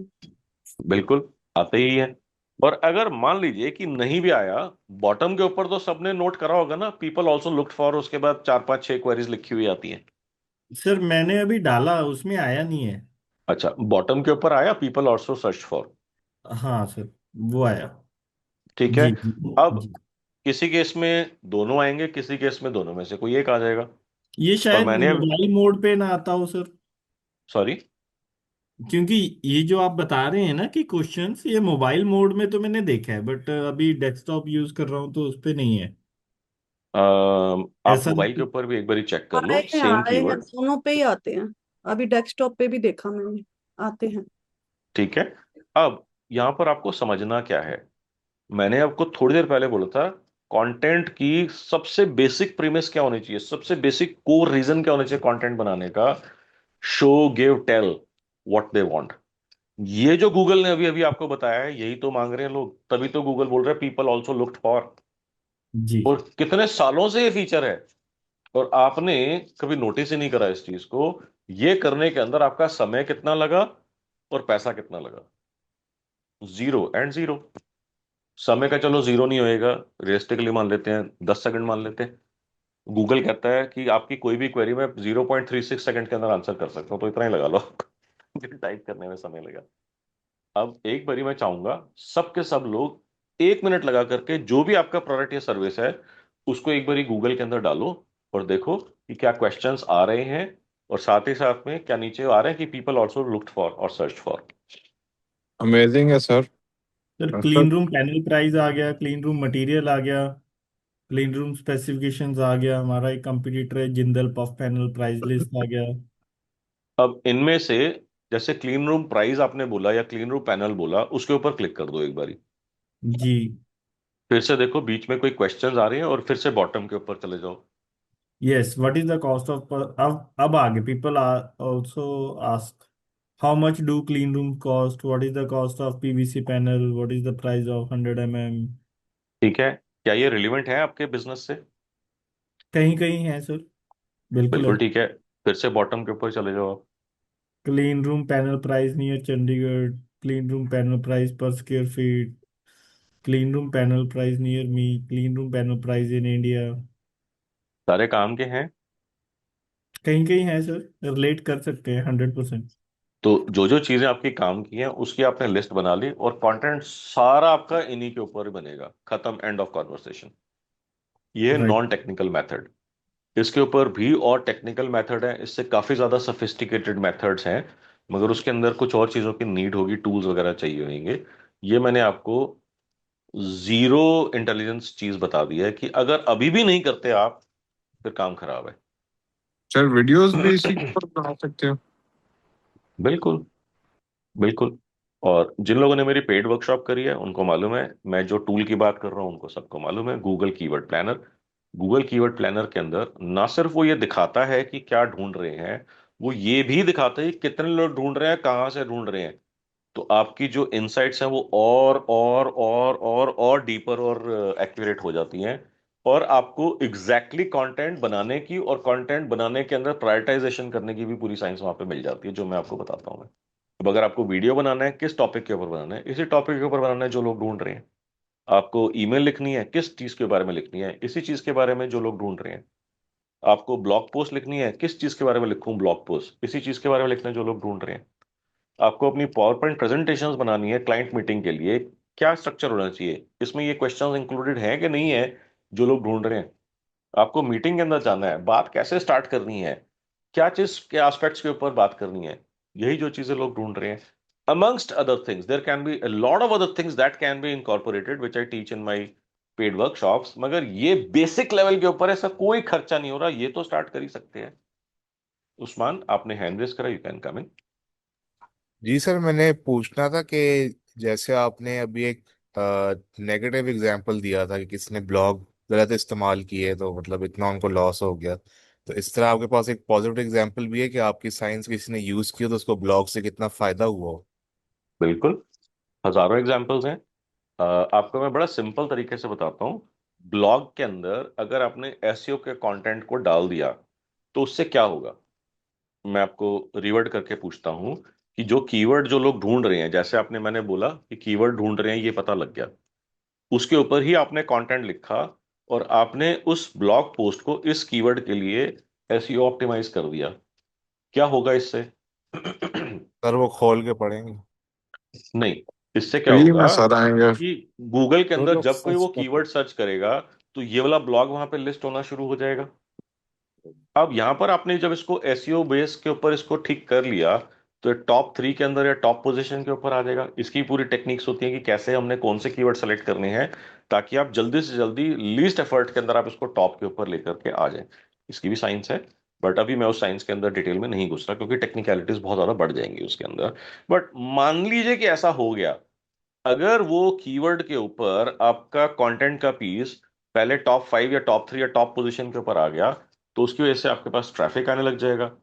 बिल्कुल आते ही है। और अगर मान लीजिए कि नहीं भी आया, बॉटम के ऊपर तो सबने नोट करा होगा ना, पीपल ऑल्सो लुक्ड फॉर, उसके बाद चार पांच छह क्वेरीज लिखी हुई आती हैं। सर मैंने अभी डाला, उसमें आया नहीं है। अच्छा, बॉटम के ऊपर आया पीपल ऑल्सो सर्च फॉर। हाँ सर, वो आया। ठीक है। जी जी। अब जी। किसी केस में दोनों आएंगे, किसी केस में दोनों में से कोई एक आ जाएगा। ये और शायद मैंने, मोबाइल मोड पे ना आता हो सर। सॉरी, क्योंकि ये जो आप बता रहे हैं ना कि क्वेश्चंस, ये मोबाइल मोड में तो मैंने देखा है, बट अभी डेस्कटॉप यूज कर रहा हूँ तो उस पे नहीं है आप ऐसा। मोबाइल के ऊपर भी एक बार चेक कर लो, सेम आए हैं, कीवर्ड। दोनों पे ही आते हैं। अभी डेस्कटॉप पे भी देखा मैंने, आते हैं। ठीक है। अब यहां पर आपको समझना क्या है, मैंने आपको थोड़ी देर पहले बोला था कंटेंट की सबसे बेसिक प्रीमिस क्या होनी चाहिए, सबसे बेसिक कोर रीजन क्या होना चाहिए कंटेंट बनाने का? Show, give, tell what they want. ये जो गूगल ने अभी अभी आपको बताया है, यही तो मांग रहे हैं लोग, तभी तो गूगल बोल रहा है पीपल ऑल्सो लुक्ड फॉर। जी। और कितने सालों से ये फीचर है, और आपने कभी नोटिस ही नहीं करा इस चीज को। ये करने के अंदर आपका समय कितना लगा और पैसा कितना लगा? Zero and zero. समय का चलो जीरो नहीं होएगा, रियलिस्टिकली मान लेते हैं 10 सेकंड मान लेते हैं। गूगल कहता है कि आपकी कोई भी क्वेरी में 0.36 सेकंड के अंदर आंसर कर सकता हूं, तो इतना ही लगा लो। टाइप करने में समय लगा। अब एक बारी मैं चाहूंगा सबके सब लोग 1 मिनट लगा करके जो भी आपका प्रोडक्ट या सर्विस है उसको एक बारी गूगल के अंदर डालो, और देखो कि क्या क्वेश्चंस आ रहे हैं, और साथ ही साथ में क्या नीचे आ रहे हैं कि पीपल ऑल्सो लुक्ड फॉर और सर्च फॉर। अमेजिंग है sir. Sir sir clean room panel price आ गया, क्लीन रूम मटेरियल आ गया। क्लीन रूम स्पेसिफिकेशंस आ गया, हमारा एक कंपटीटर है Jindal PUF panel, price list आ गया। अब इनमें से जैसे क्लीन रूम प्राइस आपने बोला या क्लीन रूम पैनल बोला, उसके ऊपर क्लिक कर दो एक बारी। जी। फिर से देखो बीच में कोई क्वेश्चंस आ रहे हैं और फिर से बॉटम के ऊपर चले जाओ। Yes, what is the cost of, अब आगे people also ask how much do clean room cost, what is the cost of PVC panel, what is the price of 100 mm। ठीक है, क्या ये रिलेवेंट है आपके बिजनेस से? कहीं कहीं है सर, बिल्कुल है। बिल्कुल ठीक है, फिर से बॉटम के ऊपर चले जाओ आप। Clean room panel price near Chandigarh, clean room panel price per square feet, clean room panel price near me, clean room panel price in India. सारे काम के हैं। कहीं कहीं है सर, रिलेट कर सकते हैं 100%। तो जो जो चीजें आपकी काम की हैं उसकी आपने लिस्ट बना ली, और कंटेंट सारा आपका इन्हीं के ऊपर ही बनेगा। खत्म, एंड ऑफ कॉन्वर्सेशन। ये है राइट। Non technical method. इसके ऊपर भी और टेक्निकल मेथड है, इससे काफी ज्यादा सफिस्टिकेटेड मेथड्स हैं, मगर उसके अंदर कुछ और चीजों की नीड होगी, टूल्स वगैरह चाहिए होंगे। ये मैंने आपको जीरो इंटेलिजेंस चीज बता दी है कि अगर अभी भी नहीं करते आप, फिर काम खराब सर वीडियोस भी इसी के है। ऊपर बना सकते हो? बिल्कुल, बिल्कुल। और जिन लोगों ने मेरी पेड वर्कशॉप करी है उनको मालूम है, मैं जो टूल की बात कर रहा हूँ उनको सबको मालूम है, Google keyword planner. Google keyword planner के अंदर ना सिर्फ वो ये दिखाता है कि क्या ढूंढ रहे हैं, वो ये भी दिखाता है कि कितने लोग ढूंढ रहे हैं, कहाँ से ढूंढ रहे हैं। तो आपकी जो इनसाइट्स हैं वो और डीपर और एक्यूरेट हो जाती हैं। और आपको एग्जैक्टली कंटेंट बनाने की और कंटेंट बनाने के अंदर प्रायोरिटाइजेशन करने की भी पूरी साइंस वहां पे मिल जाती है, जो मैं आपको बताता हूँ। अब अगर आपको वीडियो बनाना है, किस टॉपिक के ऊपर बनाना है, इसी टॉपिक के ऊपर बनाना है जो लोग ढूंढ रहे हैं। आपको ईमेल लिखनी है, किस चीज के बारे में लिखनी है, इसी चीज के बारे में जो लोग ढूंढ रहे हैं। आपको ब्लॉग पोस्ट लिखनी है, किस चीज के बारे में लिखूं ब्लॉग पोस्ट, इसी चीज के बारे में लिखना है जो लोग ढूंढ रहे हैं। आपको अपनी पावर पॉइंट प्रेजेंटेशंस बनानी है क्लाइंट मीटिंग के लिए, क्या स्ट्रक्चर होना चाहिए, इसमें ये क्वेश्चंस इंक्लूडेड हैं कि नहीं है, जो लोग ढूंढ रहे हैं। आपको मीटिंग के अंदर जाना है, बात कैसे स्टार्ट करनी है, क्या चीज के एस्पेक्ट्स के ऊपर बात करनी है, यही जो चीजें लोग ढूंढ रहे हैं। amongst other things there can be a lot of other things that can be incorporated which I teach in my paid workshops, मगर ये बेसिक लेवल के ऊपर ऐसा कोई खर्चा नहीं हो रहा, ये तो स्टार्ट कर ही सकते हैं। उस्मान, आपने हैंड रेस करा, यू कैन कम इन। जी सर, मैंने पूछना था कि जैसे आपने अभी एक नेगेटिव एग्जांपल दिया था कि किसने ब्लॉग गलत इस्तेमाल किए तो मतलब इतना उनको लॉस हो गया, तो इस तरह आपके पास एक पॉजिटिव एग्जांपल भी है कि आपकी साइंस किसी ने यूज की हो तो उसको ब्लॉग से कितना फायदा हुआ हो? बिल्कुल, हजारों एग्जांपल्स हैं। आपको मैं बड़ा सिंपल तरीके से बताता हूँ। ब्लॉग के अंदर अगर आपने एसईओ के कंटेंट को डाल दिया, तो उससे क्या होगा, मैं आपको रिवर्ट करके पूछता हूँ। कि जो कीवर्ड जो लोग ढूंढ रहे हैं, जैसे आपने मैंने बोला कि कीवर्ड ढूंढ रहे हैं, ये पता लग गया, उसके ऊपर ही आपने कंटेंट लिखा, और आपने उस ब्लॉग पोस्ट को इस कीवर्ड के लिए एसईओ ऑप्टिमाइज कर दिया, क्या होगा इससे? सर वो खोल के पढ़ेंगे। नहीं, इससे क्या फ्री में होगा सर आएंगे। कि गूगल के तो अंदर लोग जब कोई सर्च वो करते कीवर्ड सर्च करेगा, तो ये वाला ब्लॉग वहां पे लिस्ट होना शुरू हो जाएगा। अब यहां पर आपने जब इसको एसईओ बेस के ऊपर इसको ठीक कर लिया, तो टॉप 3 के अंदर या टॉप पोजीशन के ऊपर आ जाएगा। इसकी पूरी टेक्निक्स होती है कि कैसे हमने कौन से कीवर्ड सेलेक्ट करने हैं, ताकि आप जल्दी से जल्दी लीस्ट एफर्ट के अंदर आप इसको टॉप के ऊपर लेकर के आ जाएं। इसकी भी साइंस है, बट अभी मैं उस साइंस के अंदर डिटेल में नहीं घुस रहा, क्योंकि टेक्निकलिटीज बहुत ज्यादा बढ़ जाएंगी उसके अंदर। बट मान लीजिए कि ऐसा हो गया, अगर वो कीवर्ड के ऊपर आपका कंटेंट का पीस पहले टॉप 5 या टॉप 3 या टॉप पोजीशन के ऊपर आ गया, तो उसकी वजह से आपके पास ट्रैफिक आने लग जाएगा।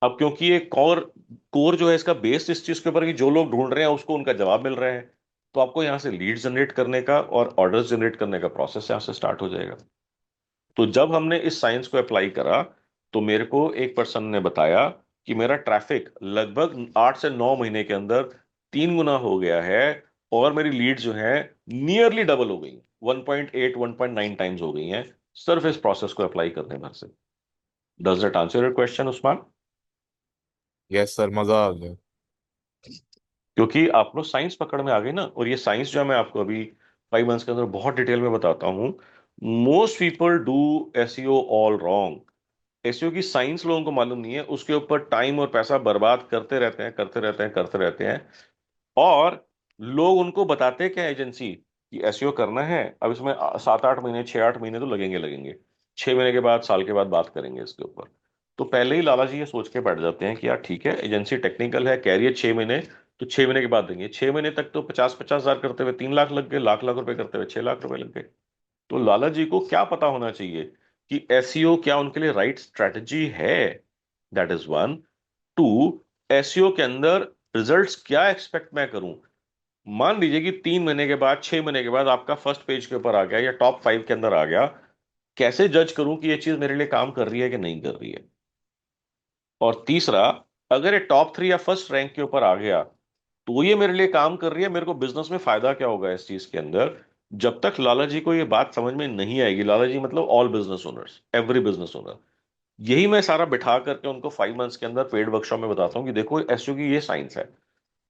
अब क्योंकि ये कोर कोर जो है इसका बेस्ड इस चीज के ऊपर कि जो लोग ढूंढ रहे हैं उसको उनका जवाब मिल रहा है, तो आपको यहाँ से लीड जनरेट करने का और ऑर्डर्स जनरेट करने का प्रोसेस यहाँ से स्टार्ट हो जाएगा। तो जब हमने इस साइंस को अप्लाई करा, तो मेरे को एक पर्सन ने बताया कि मेरा ट्रैफिक लगभग 8 से 9 महीने के अंदर 3 गुना हो गया है, और मेरी लीड जो है नियरली डबल हो गई, 1.8 1.9 टाइम्स हो गई हैं, सिर्फ इस प्रोसेस को अप्लाई करने भर से। Does that answer your question, Usman? Yes sir, मजा आ गया। क्योंकि आप लोग साइंस पकड़ में आ गए ना, और ये साइंस जो है मैं आपको अभी 5 मंथ्स के अंदर बहुत डिटेल में बताता हूँ। Most people do SEO all wrong. SEO की साइंस लोगों को मालूम नहीं है, उसके ऊपर टाइम और पैसा बर्बाद करते रहते हैं, करते रहते हैं, करते रहते हैं। और लोग उनको बताते क्या, एजेंसी, कि एसईओ करना है। अब इसमें 7-8 महीने 6-8 महीने तो लगेंगे। 6 महीने के बाद, साल के बाद बात करेंगे इसके ऊपर। तो पहले ही लाला जी ये सोच के बैठ जाते हैं कि यार ठीक है, एजेंसी टेक्निकल है, कह रही है 6 महीने, तो 6 महीने के बाद देंगे। 6 महीने तक तो 50-50 हजार करते हुए 3 लाख लग गए, लाख लाख रुपए करते हुए 6 लाख रुपए लग गए। तो लाला जी को क्या पता होना चाहिए कि एसईओ क्या उनके लिए राइट स्ट्रैटेजी है। That is one. Two, SEO के अंदर रिजल्ट्स क्या एक्सपेक्ट मैं करूं। मान लीजिए कि 3 महीने के बाद, 6 महीने के बाद आपका फर्स्ट पेज के ऊपर आ गया या टॉप 5 के अंदर आ गया, कैसे जज करूं कि ये चीज मेरे लिए काम कर रही है कि नहीं कर रही है। और तीसरा, अगर ये टॉप 3 या फर्स्ट रैंक के ऊपर आ गया तो ये मेरे लिए काम कर रही है, मेरे को बिजनेस में फायदा क्या होगा इस चीज के अंदर। जब तक लाला जी को ये बात समझ में नहीं आएगी, लाला जी मतलब all business owners, every business owner, यही मैं सारा बिठा करके उनको 5 मंथ्स के अंदर पेड वर्कशॉप में बताता हूँ कि देखो एसईओ की ये साइंस है।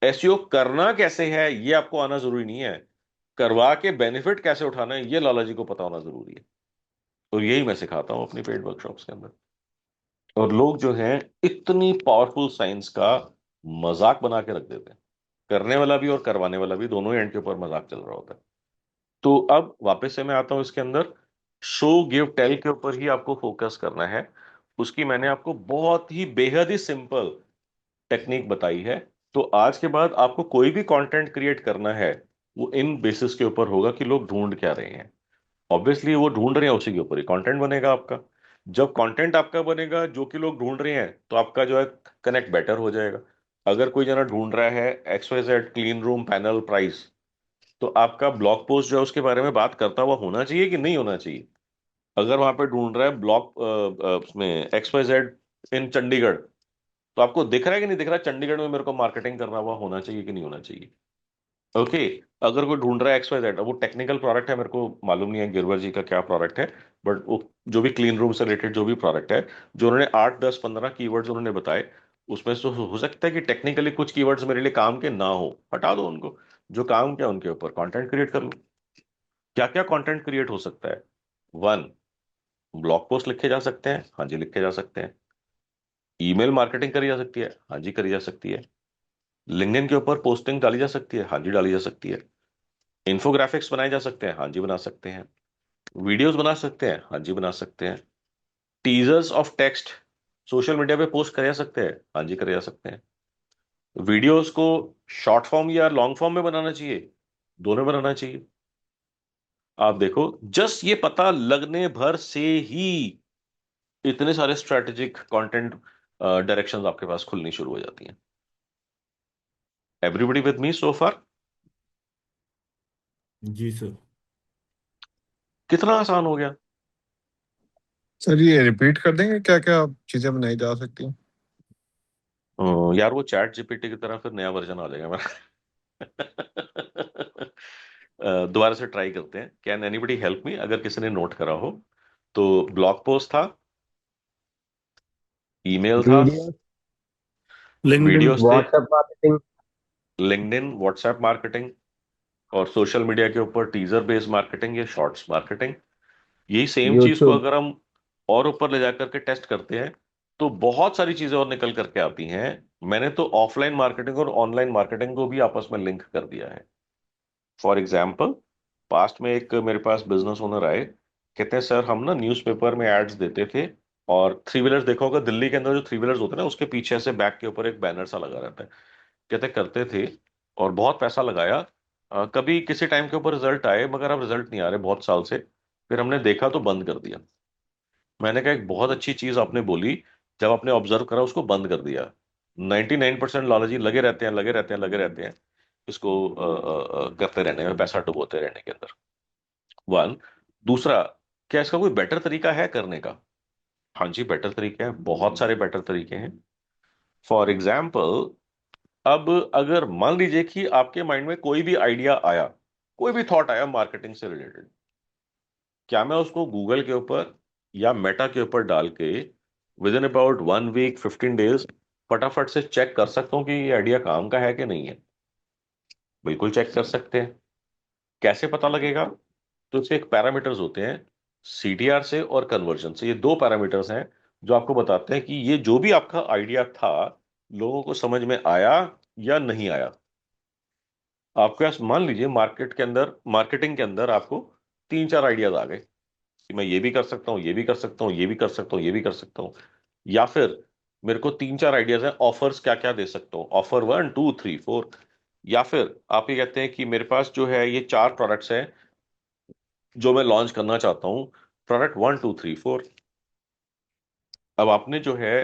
एसईओ करना कैसे है ये आपको आना जरूरी नहीं है, करवा के बेनिफिट कैसे उठाना है ये लाला जी को पता होना जरूरी है। और यही मैं सिखाता हूँ अपनी पेड वर्कशॉप्स के अंदर। और लोग जो हैं इतनी पावरफुल साइंस का मजाक बना के रख देते हैं, करने वाला भी और करवाने वाला भी, दोनों ही एंड के ऊपर मजाक चल रहा होता है। तो अब वापस से मैं आता हूं इसके अंदर, शो गिव टेल के ऊपर ही आपको फोकस करना है। उसकी मैंने आपको बहुत ही बेहद ही सिंपल टेक्निक बताई है। तो आज के बाद आपको कोई भी कंटेंट क्रिएट करना है, वो इन बेसिस के ऊपर होगा कि लोग ढूंढ क्या रहे हैं। ऑब्वियसली वो ढूंढ रहे हैं, उसी के ऊपर ही कंटेंट बनेगा आपका। जब कंटेंट आपका बनेगा जो कि लोग ढूंढ रहे हैं, तो आपका जो है कनेक्ट बेटर हो जाएगा। अगर कोई जना ढूंढ रहा है XYZ clean room panel price, तो आपका ब्लॉग पोस्ट जो है उसके बारे में बात करता हुआ होना चाहिए कि नहीं होना चाहिए। अगर वहां पे ढूंढ रहा है ब्लॉग उसमें XYZ इन चंडीगढ़, तो आपको दिख रहा है कि नहीं दिख रहा है चंडीगढ़ में मेरे को मार्केटिंग करना हुआ होना चाहिए कि नहीं होना चाहिए। ओके। अगर कोई ढूंढ रहा है XYZ, अब वो टेक्निकल प्रोडक्ट है, मेरे को मालूम नहीं है गिरवर जी का क्या प्रोडक्ट है, बट वो जो भी क्लीन रूम से रिलेटेड जो भी प्रोडक्ट है, जो उन्होंने 8-10-15 कीवर्ड्स उन्होंने बताए, उसमें से हो सकता है कि टेक्निकली कुछ कीवर्ड्स मेरे लिए काम के ना हो, हटा दो उनको। जो काम क्या उनके ऊपर कंटेंट क्रिएट कर लो। क्या क्या कंटेंट क्रिएट हो सकता है। वन, ब्लॉग पोस्ट लिखे जा सकते हैं, हाँ जी लिखे जा सकते हैं। ईमेल मार्केटिंग करी जा सकती है, हाँ जी करी जा सकती है। लिंक्डइन के ऊपर पोस्टिंग डाली जा सकती है, हाँ जी डाली जा सकती है। इन्फोग्राफिक्स बनाए जा सकते हैं, हाँ जी बना सकते हैं। वीडियोस बना सकते हैं, हाँ जी बना सकते हैं। Teasers of text social media पे पोस्ट करे जा सकते हैं, हाँ जी करे जा सकते हैं। वीडियोस को शॉर्ट फॉर्म या लॉन्ग फॉर्म में बनाना चाहिए, दोनों बनाना चाहिए। आप देखो, जस्ट ये पता लगने भर से ही इतने सारे स्ट्रेटेजिक कंटेंट डायरेक्शंस आपके पास खुलनी शुरू हो जाती हैं। Everybody with me so far? जी सर। कितना आसान हो गया। सर ये रिपीट कर देंगे क्या क्या चीजें बनाई जा सकती हैं? यार वो चैट जीपीटी की तरह फिर नया वर्जन आ जाएगा मेरा। दोबारा से ट्राई करते हैं। कैन एनीबडी हेल्प मी, अगर किसी ने नोट करा हो तो। ब्लॉग पोस्ट था, ईमेल था, वीडियो, लिंक्डइन। वीडियोस थे, WhatsApp marketing. LinkedIn, WhatsApp marketing, और सोशल मीडिया के ऊपर टीजर बेस्ड मार्केटिंग या शॉर्ट्स मार्केटिंग। यही सेम चीज को यूट्यूब। अगर हम और ऊपर ले जाकर के टेस्ट करते हैं, तो बहुत सारी चीजें और निकल करके आती हैं। मैंने तो ऑफलाइन मार्केटिंग और ऑनलाइन मार्केटिंग को भी आपस में लिंक कर दिया है। फॉर एग्जाम्पल, पास्ट में एक मेरे पास बिजनेस ओनर आए, कहते हैं सर हम ना न्यूज़पेपर में एड्स देते थे, और थ्री व्हीलर्स देखा होगा दिल्ली के अंदर, जो थ्री व्हीलर्स होते हैं ना उसके पीछे से बैक के ऊपर एक बैनर सा लगा रहता है। कहते करते थे और बहुत पैसा लगाया, कभी किसी टाइम के ऊपर रिजल्ट आए, मगर अब रिजल्ट नहीं आ रहे बहुत साल से। फिर हमने देखा तो बंद कर दिया। मैंने कहा एक बहुत अच्छी चीज आपने बोली, जब आपने ऑब्जर्व करा उसको बंद कर दिया। 99% लॉलजी लगे रहते हैं, लगे रहते हैं, लगे रहते हैं इसको करते रहने में, पैसा डुबोते रहने के अंदर। वन। दूसरा, क्या इसका कोई बेटर तरीका है करने का। हाँ जी बेटर तरीके हैं, बहुत सारे बेटर तरीके हैं। फॉर एग्जाम्पल, अब अगर मान लीजिए कि आपके माइंड में कोई भी आइडिया आया, कोई भी थॉट आया मार्केटिंग से रिलेटेड, क्या मैं उसको गूगल के ऊपर या मेटा के ऊपर डाल के within about 1 week 15 days फटाफट से चेक कर सकता हूं कि ये आइडिया काम का है कि नहीं है। बिल्कुल चेक कर सकते हैं। कैसे पता लगेगा? तो इसके एक पैरामीटर्स होते हैं, CTR से और कन्वर्जन से। ये दो पैरामीटर्स हैं जो आपको बताते हैं कि ये जो भी आपका आइडिया था, लोगों को समझ में आया या नहीं आया। आपके पास मान लीजिए मार्केटिंग के अंदर आपको 3-4 आइडियाज आ गए कि मैं ये भी कर सकता हूँ, ये भी कर सकता हूँ, ये भी कर सकता हूँ, ये भी कर सकता हूँ। या फिर मेरे को 3-4 आइडियाज हैं, ऑफर्स क्या क्या दे सकता हूँ, ऑफर 1 2 3 4। या फिर आप ये कहते हैं कि मेरे पास जो है ये 4 प्रोडक्ट्स हैं जो मैं लॉन्च करना चाहता हूँ, प्रोडक्ट 1 2 3 4। अब आपने जो है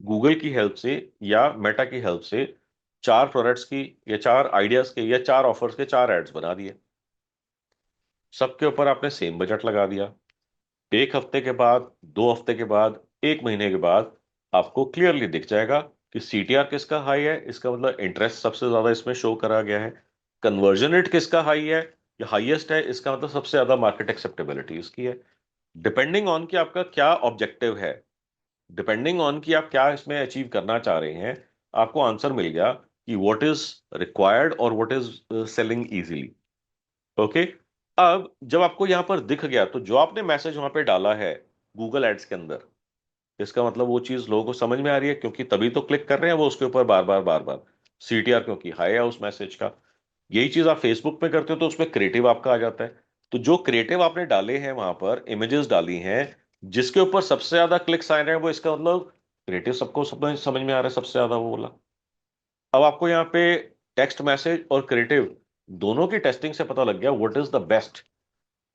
गूगल की हेल्प से या मेटा की हेल्प से 4 प्रोडक्ट्स की या 4 आइडियाज के या 4 ऑफर्स के 4 एड्स बना दिए। सबके ऊपर आपने सेम बजट लगा दिया। 1 हफ्ते के बाद, 2 हफ्ते के बाद, 1 महीने के बाद आपको क्लियरली दिख जाएगा कि सीटीआर किसका हाई है, इसका मतलब इंटरेस्ट सबसे ज्यादा इसमें शो करा गया है। कन्वर्जन रेट किसका हाई है या हाईएस्ट है, इसका मतलब सबसे ज्यादा मार्केट एक्सेप्टेबिलिटी इसकी है। डिपेंडिंग ऑन कि आपका क्या ऑब्जेक्टिव है, डिपेंडिंग ऑन कि आप क्या इसमें अचीव करना चाह रहे हैं, आपको आंसर मिल गया कि व्हाट इज रिक्वायर्ड और what is selling easily. Okay. अब जब आपको यहां पर दिख गया तो जो आपने मैसेज वहां पे डाला है गूगल एड्स के अंदर, इसका मतलब वो चीज लोगों को समझ में आ रही है, क्योंकि तभी तो क्लिक कर रहे हैं वो उसके ऊपर बार बार बार बार। सीटीआर क्योंकि हाई है उस मैसेज का। यही चीज आप फेसबुक पे करते हो तो उसमें क्रिएटिव आपका आ जाता है। तो जो क्रिएटिव आपने डाले हैं वहां पर, इमेजेस डाली हैं जिसके ऊपर सबसे ज्यादा क्लिक्स आ रहे हैं, वो इसका मतलब क्रिएटिव सबको समझ में आ रहा है सबसे ज्यादा वो बोला। अब आपको यहाँ पे टेक्स्ट मैसेज और क्रिएटिव दोनों की टेस्टिंग से पता लग गया what is the best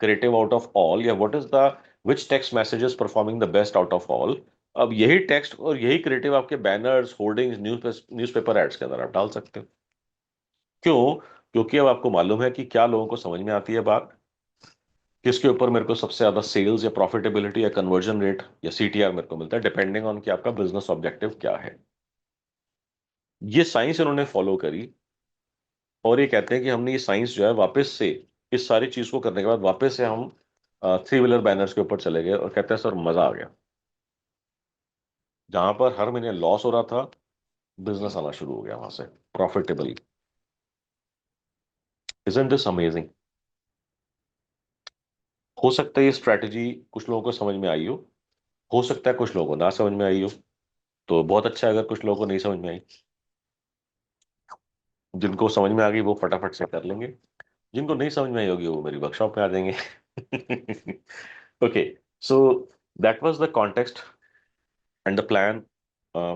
creative out of all, या what is the which text message is performing the best out of all। अब यही टेक्स्ट और यही क्रिएटिव आपके बैनर्स, होर्डिंग्स, न्यूज़पेपर एड्स के अंदर आप डाल सकते हो। क्यों? क्योंकि अब आपको मालूम है कि क्या लोगों को समझ में आती है बात, किसके ऊपर मेरे को सबसे ज्यादा सेल्स या प्रॉफिटेबिलिटी या कन्वर्जन रेट या सीटीआर मेरे को मिलता है, डिपेंडिंग ऑन कि आपका बिजनेस ऑब्जेक्टिव क्या है। ये साइंस इन्होंने फॉलो करी और ये कहते हैं कि हमने ये साइंस जो है वापस से, इस सारी चीज को करने के बाद वापस से हम 3 व्हीलर बैनर्स के ऊपर चले गए और कहते हैं सर मजा आ गया। जहां पर हर महीने लॉस हो रहा था, बिजनेस आना शुरू हो गया वहां से प्रॉफिटेबली। Isn't this amazing? हो सकता है ये स्ट्रैटेजी कुछ लोगों को समझ में आई हो सकता है कुछ लोगों को ना समझ में आई हो। तो बहुत अच्छा है अगर कुछ लोगों को नहीं समझ में आई। जिनको समझ में आ गई वो फटाफट से कर लेंगे, जिनको नहीं समझ में आई होगी वो मेरी वर्कशॉप में आ जाएंगे। Okay, so that was the context and the plan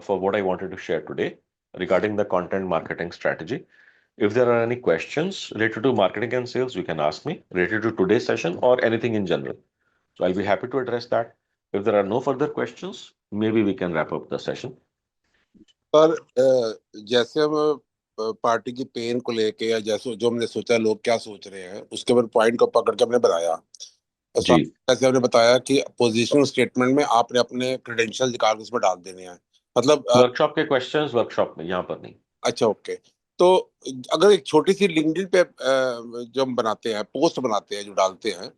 for what I wanted to share today regarding the content marketing strategy. If there are any questions related to marketing and sales, you can ask me related to today's session or anything in general. So I'll be happy to address that. If there are no further questions, maybe we can wrap up the session. पर जैसे हम पार्टी की पेन को लेके या जैसे जो हमने सोचा लोग क्या सोच रहे हैं उसके ऊपर पॉइंट को पकड़ के हमने बनाया। जी, जैसे हमने बताया कि पोजीशनल स्टेटमेंट में आपने अपने क्रेडेंशियल निकाल के उसमें डाल देने हैं, मतलब वर्कशॉप के क्वेश्चंस वर्कशॉप में, यहाँ पर नहीं। अच्छा ओके। तो अगर एक छोटी सी लिंक्डइन पे जो हम बनाते हैं, पोस्ट बनाते हैं, जो डालते हैं,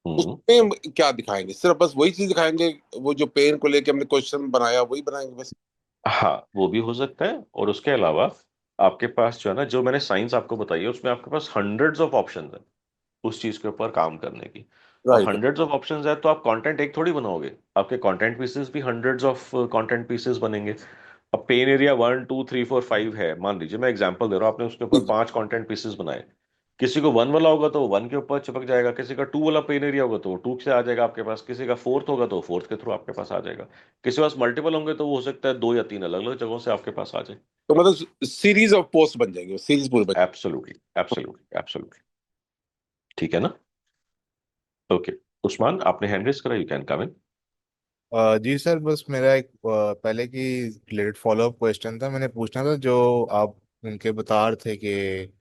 उसमें हम क्या दिखाएंगे? सिर्फ बस वही चीज दिखाएंगे, वो जो पेन को लेके हमने क्वेश्चन बनाया वही बनाएंगे बस? हाँ, वो भी हो सकता है। और उसके अलावा आपके पास जो है ना, जो मैंने साइंस आपको बताई है उसमें आपके पास हंड्रेड्स ऑफ ऑप्शन है उस चीज के ऊपर काम करने की। अब राइट। हंड्रेड्स ऑफ ऑप्शंस है तो आप कंटेंट एक थोड़ी बनाओगे, आपके कंटेंट पीसेस भी हंड्रेड्स ऑफ कंटेंट पीसेस बनेंगे। अब पेन एरिया 1 2 3 4 5 है, मान लीजिए मैं एग्जांपल दे रहा हूँ, आपने उसके ऊपर 5 कंटेंट पीसेस बनाए। किसी को 1 वाला होगा तो वो 1 के ऊपर चिपक जाएगा, किसी का 2 वाला पेन एरिया होगा तो वो 2 से आ जाएगा आपके पास, किसी का 4th होगा तो वो 4th के थ्रू आपके पास आ जाएगा, किसी के पास मल्टीपल होंगे तो वो हो सकता है 2 या 3 अलग अलग जगहों से आपके पास आ जाए। तो मतलब सीरीज ऑफ पोस्ट बन जाएगी, सीरीज पूरी बन एब्सोल्युटली, एब्सोल्युटली, एब्सोल्युटली। ठीक है ना? ओके, उस्मान आपने हैंड रेस करा, यू कैन कम इन। जी सर, बस मेरा एक पहले की रिलेटेड फॉलोअप क्वेश्चन था। मैंने पूछना था जो आप उनके बता रहे थे कि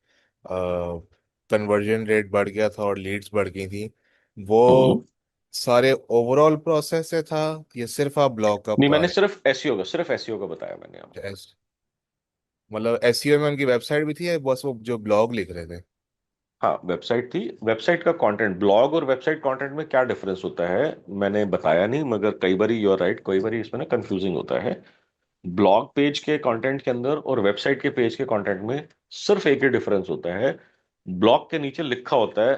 कन्वर्जन रेट बढ़ गया था और लीड्स बढ़ गई थी, वो सारे ओवरऑल प्रोसेस से था या सिर्फ आप ब्लॉग का नहीं, मैंने सिर्फ एसईओ का बताया मैंने आपको। मतलब एसईओ में उनकी वेबसाइट भी थी या बस वो जो ब्लॉग लिख रहे थे? हाँ, वेबसाइट थी। वेबसाइट का कंटेंट, ब्लॉग और वेबसाइट कंटेंट में क्या डिफरेंस होता है मैंने बताया नहीं, मगर कई बार यू आर राइट, कई बार इसमें ना कंफ्यूजिंग होता है। ब्लॉग पेज के कंटेंट के अंदर और वेबसाइट के पेज के कंटेंट में सिर्फ एक ही डिफरेंस होता है, ब्लॉग के नीचे लिखा होता है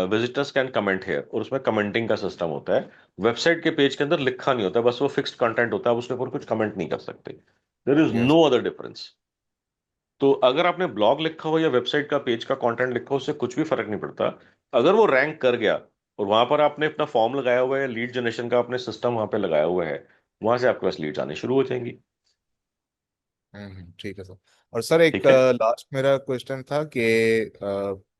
विजिटर्स कैन कमेंट हेयर और उसमें कमेंटिंग का सिस्टम होता है। वेबसाइट के पेज के अंदर लिखा नहीं होता, बस वो फिक्स्ड कंटेंट होता है, आप उसके ऊपर कुछ कमेंट नहीं कर सकते। There is yes. No other difference. तो अगर आपने ब्लॉग लिखा हो या वेबसाइट का पेज का कंटेंट लिखा हो, उससे कुछ भी फर्क नहीं पड़ता। अगर वो रैंक कर गया और वहां पर आपने अपना फॉर्म लगाया हुआ है, लीड जनरेशन का आपने सिस्टम वहां पे लगाया हुआ है, वहां से आपके पास लीड्स आने शुरू हो जाएंगी। ठीक है सर। और सर एक ठीक है, लास्ट मेरा क्वेश्चन था कि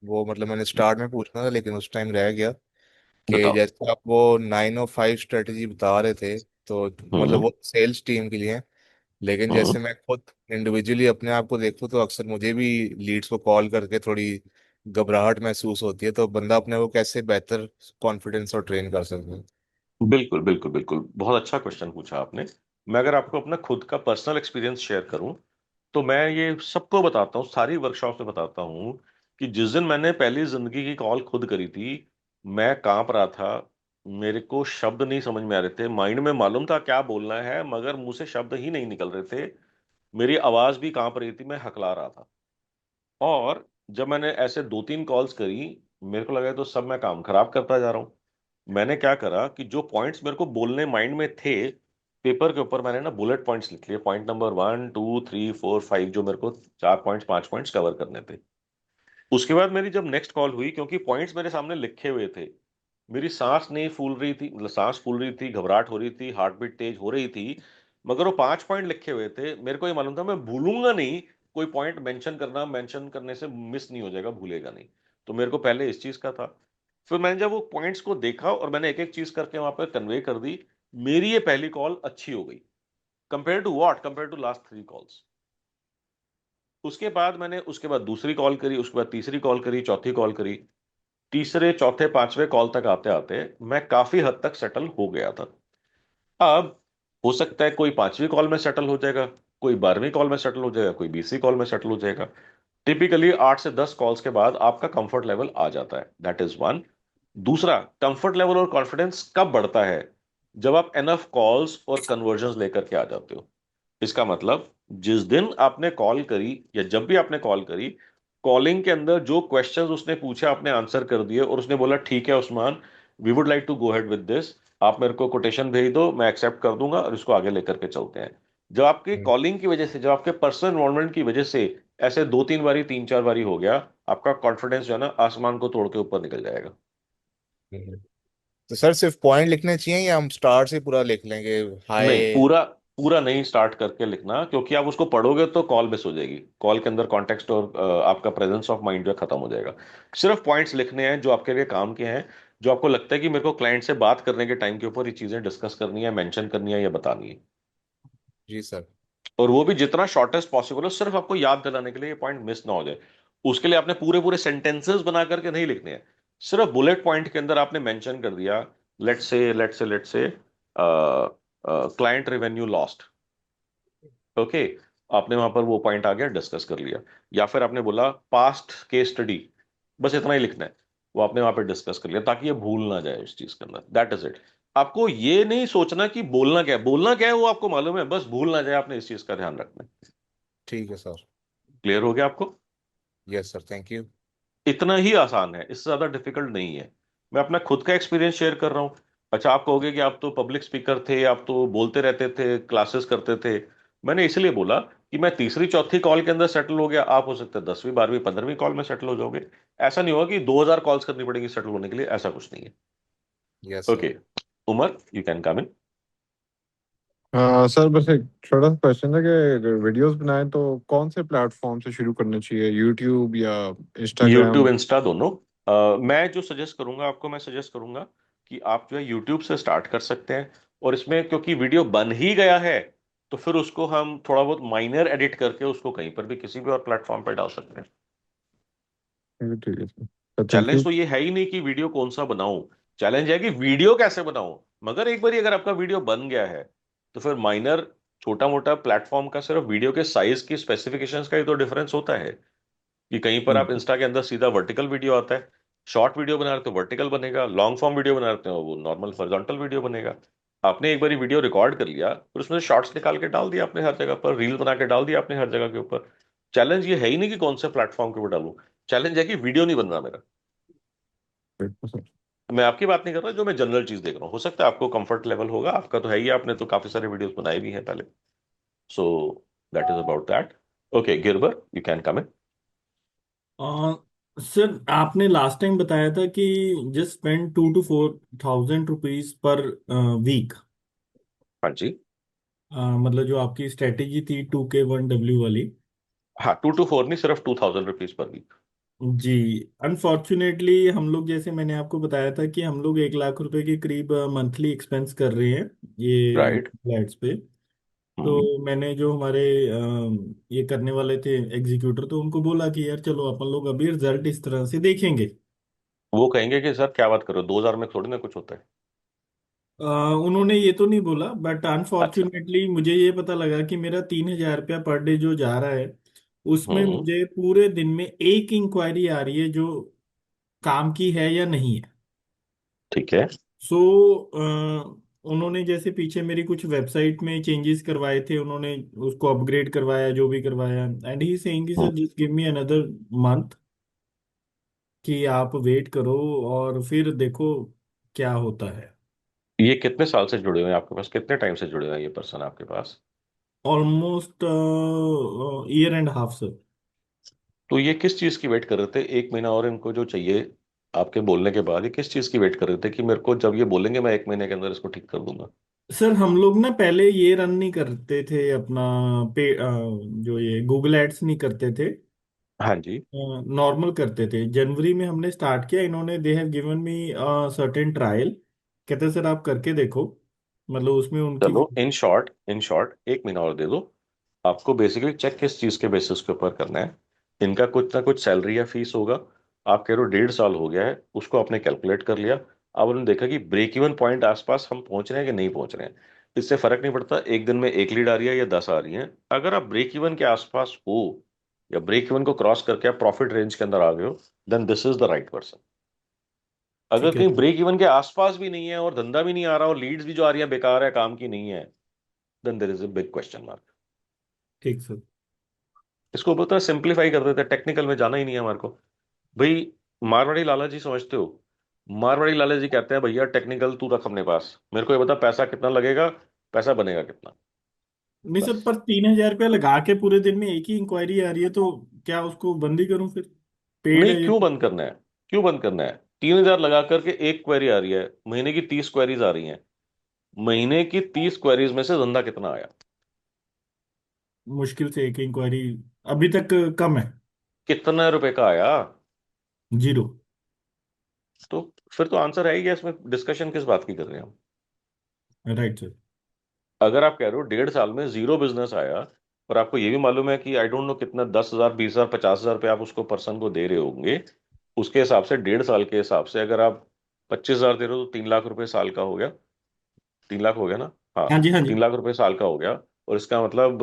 वो मतलब मैंने स्टार्ट में पूछना था लेकिन उस टाइम रह गया कि बताओ। जैसे आप वो 905 स्ट्रेटजी बता रहे थे, तो मतलब हम्म वो सेल्स टीम के लिए है। लेकिन हम्म जैसे मैं खुद इंडिविजुअली अपने आप को देखूँ तो अक्सर मुझे भी लीड्स को कॉल करके थोड़ी घबराहट महसूस होती है, तो बंदा अपने को कैसे बेहतर कॉन्फिडेंस और ट्रेन कर सकता है? बिल्कुल बिल्कुल बिल्कुल, बहुत अच्छा क्वेश्चन पूछा आपने। मैं अगर आपको अपना खुद का पर्सनल एक्सपीरियंस शेयर करूं, तो मैं ये सबको बताता हूँ, सारी वर्कशॉप में बताता हूँ कि जिस दिन मैंने पहली जिंदगी की कॉल खुद करी थी, मैं कांप रहा था। मेरे को शब्द नहीं समझ में आ रहे थे, माइंड में मालूम था क्या बोलना है मगर मुंह से शब्द ही नहीं निकल रहे थे। मेरी आवाज भी कांप रही थी, मैं हकला रहा था। और जब मैंने ऐसे 2-3 कॉल्स करी, मेरे को लगा तो सब मैं काम खराब करता जा रहा हूँ। मैंने क्या करा कि जो पॉइंट्स मेरे को बोलने माइंड में थे, पेपर के ऊपर मैंने ना बुलेट पॉइंट्स लिख लिए, पॉइंट नंबर 1 2 3 4 5, जो मेरे को 4 पॉइंट्स 5 पॉइंट्स कवर करने थे। उसके बाद मेरी जब नेक्स्ट कॉल हुई, क्योंकि पॉइंट्स मेरे सामने लिखे हुए थे, मेरी सांस नहीं फूल रही थी, मतलब सांस फूल रही थी, घबराहट हो रही थी, हार्ट बीट तेज हो रही थी, मगर वो 5 पॉइंट लिखे हुए थे, मेरे को ये मालूम था मैं भूलूंगा नहीं। कोई पॉइंट मेंशन करना, मेंशन करने से मिस नहीं हो जाएगा, भूलेगा नहीं। तो मेरे को पहले इस चीज का था। फिर मैंने जब वो पॉइंट्स को देखा और मैंने एक एक चीज करके वहां पर कन्वे कर दी, मेरी ये पहली कॉल अच्छी हो गई। Compare to last 3 calls. उसके बाद मैंने उसके बाद दूसरी कॉल करी, उसके बाद तीसरी कॉल करी, चौथी कॉल करी। तीसरे चौथे पांचवे कॉल तक आते आते मैं काफी हद तक सेटल हो गया था। अब हो सकता है कोई 5वीं कॉल में सेटल हो जाएगा, कोई 12वीं कॉल में सेटल हो जाएगा, कोई 20वीं कॉल में सेटल हो जाएगा। टिपिकली 8 से 10 कॉल्स के बाद आपका कंफर्ट लेवल आ जाता है, दैट इज वन। दूसरा, कंफर्ट लेवल और कॉन्फिडेंस कब बढ़ता है? जब आप एनफ कॉल्स और कन्वर्जन्स लेकर के आ जाते हो। इसका मतलब, जिस दिन आपने कॉल करी या जब भी आपने कॉल करी, कॉलिंग के अंदर जो क्वेश्चंस उसने पूछे आपने आंसर कर दिए, और उसने बोला ठीक है Usman, we would like to go head with this, आप मेरे को कोटेशन भेज दो, मैं एक्सेप्ट कर दूंगा और इसको आगे लेकर के चलते हैं। जब आपकी हम्म, कॉलिंग की वजह से, जब आपके पर्सनल इन्वॉल्वमेंट की वजह से ऐसे 2-3 बारी 3-4 बारी हो गया, आपका कॉन्फिडेंस जो है ना आसमान को तोड़ के ऊपर निकल जाएगा। हम्म। तो सर सिर्फ पॉइंट लिखने चाहिए या हम स्टार्ट से पूरा लिख लेंगे? नहीं, हाय। पूरा पूरा नहीं स्टार्ट करके लिखना, क्योंकि आप उसको पढ़ोगे तो कॉल मिस हो जाएगी, कॉल के अंदर कॉन्टेक्स्ट और आपका प्रेजेंस ऑफ माइंड जो है खत्म हो जाएगा। सिर्फ पॉइंट्स लिखने हैं जो आपके लिए काम के हैं, जो आपको लगता है कि मेरे को क्लाइंट से बात करने के टाइम के ऊपर ये चीजें डिस्कस करनी है, मेंशन करनी है या बतानी है। जी सर। और वो भी जितना शॉर्टेस्ट पॉसिबल हो, सिर्फ आपको याद दिलाने के लिए ये पॉइंट मिस ना हो जाए। उसके लिए आपने पूरे पूरे सेंटेंसेस बना करके नहीं लिखने हैं, सिर्फ बुलेट पॉइंट के अंदर आपने मेंशन कर दिया, let's say client revenue lost. Okay, आपने वहां पर वो पॉइंट आ गया, डिस्कस कर लिया। या फिर आपने बोला पास्ट केस स्टडी, बस इतना ही लिखना है, वो आपने वहां पे डिस्कस कर लिया, ताकि ये भूल ना जाए उस चीज के अंदर, दैट इज इट। आपको ये नहीं सोचना कि बोलना क्या है, बोलना क्या है वो आपको मालूम है, बस भूल ना जाए, आपने इस चीज का ध्यान रखना है। ठीक है सर। क्लियर हो गया आपको? Yes sir, thank you. इतना ही आसान है, इससे ज्यादा डिफिकल्ट नहीं है। मैं अपना खुद का एक्सपीरियंस शेयर कर रहा हूँ। अच्छा, आप कहोगे कि आप तो पब्लिक स्पीकर थे, आप तो बोलते रहते थे, क्लासेस करते थे। मैंने इसलिए बोला कि मैं तीसरी चौथी कॉल के अंदर सेटल हो गया, आप हो सकता है 10वीं 12वीं 15वीं कॉल में सेटल हो जाओगे। ऐसा नहीं होगा कि 2000 कॉल्स करनी पड़ेगी सेटल होने के लिए, ऐसा कुछ नहीं है। Yes sir. Okay, Umar, you can come in. Sir बस एक छोटा सा क्वेश्चन है कि अगर वीडियोस बनाए तो कौन से प्लेटफॉर्म से शुरू करना चाहिए, यूट्यूब या यूट्यूब इंस्टाग्राम? इंस्टा दोनों। मैं जो सजेस्ट करूंगा आपको, मैं सजेस्ट करूंगा कि आप जो है यूट्यूब से स्टार्ट कर सकते हैं। और इसमें क्योंकि वीडियो बन ही गया है, तो फिर उसको हम थोड़ा बहुत माइनर एडिट करके उसको कहीं पर भी किसी भी और प्लेटफॉर्म पर डाल सकते हैं। ठीक है सर, थैंक चैलेंज यू। तो ये है ही नहीं कि वीडियो कौन सा बनाऊं, चैलेंज है कि वीडियो कैसे बनाऊं। मगर एक बार अगर आपका वीडियो बन गया है, तो फिर माइनर, छोटा मोटा प्लेटफॉर्म का सिर्फ वीडियो के साइज की स्पेसिफिकेशंस का ही तो डिफरेंस होता है। कि कहीं पर आप इंस्टा के अंदर सीधा वर्टिकल वीडियो आता है, शॉर्ट वीडियो बना रहे हो तो वर्टिकल बनेगा, लॉन्ग फॉर्म वीडियो बना रहे हो वो नॉर्मल हॉरिजॉन्टल वीडियो बनेगा। आपने एक बार वीडियो रिकॉर्ड कर लिया, फिर उसमें शॉर्ट्स निकाल के डाल दिया आपने हर जगह पर, रील बना के डाल दिया आपने हर जगह के ऊपर। चैलेंज ये है ही नहीं कि कौन से प्लेटफॉर्म के ऊपर डालूं, चैलेंज है कि वीडियो नहीं बन रहा मेरा। बिल्कुल सर। मैं आपकी बात नहीं कर रहा, जो मैं जनरल चीज देख रहा हूँ, हो सकता है आपको कंफर्ट लेवल होगा, आपका तो है ही, आपने तो काफी सारे वीडियोस बनाए भी हैं पहले। So that is about that. Okay, Girber, you can come in. Sir आपने लास्ट टाइम बताया था कि just spend 2 to 4 thousand rupees per week. हाँ जी। मतलब जो आपकी स्ट्रेटेजी थी 2K1W वाली। हाँ, 2 to 4 नहीं, सिर्फ 2000 रुपीज पर वीक। जी। अनफॉर्चुनेटली हम लोग, जैसे मैंने आपको बताया था कि हम लोग 1 लाख रुपए के करीब मंथली एक्सपेंस कर रहे हैं ये राइट। फ्लैट्स पे। हम्म। तो मैंने जो हमारे ये करने वाले थे एग्जीक्यूटर, तो उनको बोला कि यार चलो अपन लोग अभी रिजल्ट इस तरह से देखेंगे। वो कहेंगे कि सर क्या बात करो, 2000 में थोड़ी ना कुछ होता है। उन्होंने ये तो नहीं बोला, बट अच्छा। अनफॉर्चुनेटली मुझे ये पता लगा कि मेरा 3,000 रुपया पर डे जो जा रहा है, उसमें हम्म। मुझे पूरे दिन में एक इंक्वायरी आ रही है जो काम की है या नहीं है। ठीक है। सो उन्होंने जैसे पीछे मेरी कुछ वेबसाइट में चेंजेस करवाए थे, उन्होंने उसको अपग्रेड करवाया जो भी करवाया, एंड ही सेइंग कि hmm. Sir just give me another month, कि आप वेट करो और फिर देखो क्या होता है। ये कितने साल से जुड़े हुए हैं आपके पास, कितने टाइम से जुड़े हुए हैं ये पर्सन आपके पास? Almost year and half sir. तो ये किस चीज की वेट कर रहे थे, 1 महीना और इनको जो चाहिए आपके बोलने के बाद, ये किस चीज की वेट कर रहे थे कि मेरे को जब ये बोलेंगे मैं 1 महीने के अंदर इसको ठीक कर दूंगा? सर हम लोग ना पहले ये रन नहीं करते थे अपना पे जो ये गूगल एड्स नहीं करते थे, हाँ जी। नॉर्मल करते थे। जनवरी में हमने स्टार्ट किया, इन्होंने they have given me certain trial, कहते सर आप करके देखो, मतलब उसमें उनकी। चलो, इन शॉर्ट 1 महीना और दे दो। आपको बेसिकली चेक किस चीज के बेसिस के ऊपर करना है? इनका कुछ ना कुछ सैलरी या फीस होगा। आप कह रहे हो 1.5 साल हो गया है, उसको आपने कैलकुलेट कर लिया। अब उन्होंने देखा कि ब्रेक इवन पॉइंट आसपास हम पहुंच रहे हैं कि नहीं पहुंच रहे हैं। इससे फर्क नहीं पड़ता एक दिन में एक लीड आ रही है या 10 आ रही है। अगर आप ब्रेक इवन के आसपास हो या ब्रेक इवन को क्रॉस करके आप प्रॉफिट रेंज के अंदर आ गए हो, then this is the right person. अगर ठीक है कहीं सर। ब्रेक इवन के आसपास भी नहीं है और धंधा भी नहीं आ रहा और लीड्स भी जो आ रही है बेकार है, काम की नहीं है, then there is a big question mark. ठीक सर। इसको बोलते हैं सिंप्लीफाई कर देते हैं, टेक्निकल में जाना ही नहीं है हमारे को। भाई, मारवाड़ी लाला जी समझते हो? मारवाड़ी लाला जी कहते हैं भैया टेक्निकल तू रख अपने पास, मेरे को ये बता पैसा कितना लगेगा, पैसा बनेगा कितना। नहीं सर, बस। पर 3,000 रुपया लगा के पूरे दिन में एक ही इंक्वायरी आ रही है, तो क्या उसको बंद ही करूं फिर? पेड नहीं, है ये क्यों तो। बंद करना है? क्यों बंद करना है? 3,000 लगा करके एक क्वेरी आ रही है, महीने की 30 क्वेरीज आ रही हैं। महीने की 30 क्वेरीज में से धंधा कितना आया? मुश्किल से एक इंक्वायरी अभी तक कम है। कितने रुपए का आया? 0। तो फिर तो आंसर है ही है, इसमें डिस्कशन किस बात की कर रहे हैं हम? Right sir. अगर आप कह रहे हो 1.5 साल में जीरो बिजनेस आया, और आपको ये भी मालूम है कि आई डोंट नो कितना 10,000 20,000 50,000 रुपये आप उसको पर्सन को दे रहे होंगे, उसके हिसाब से 1.5 साल के हिसाब से अगर आप 25,000 दे रहे हो तो 3 लाख रुपए साल का हो गया। 3 लाख हो गया ना? हाँ। हाँ जी, हाँ जी। 3 लाख रुपए साल का हो गया। और इसका मतलब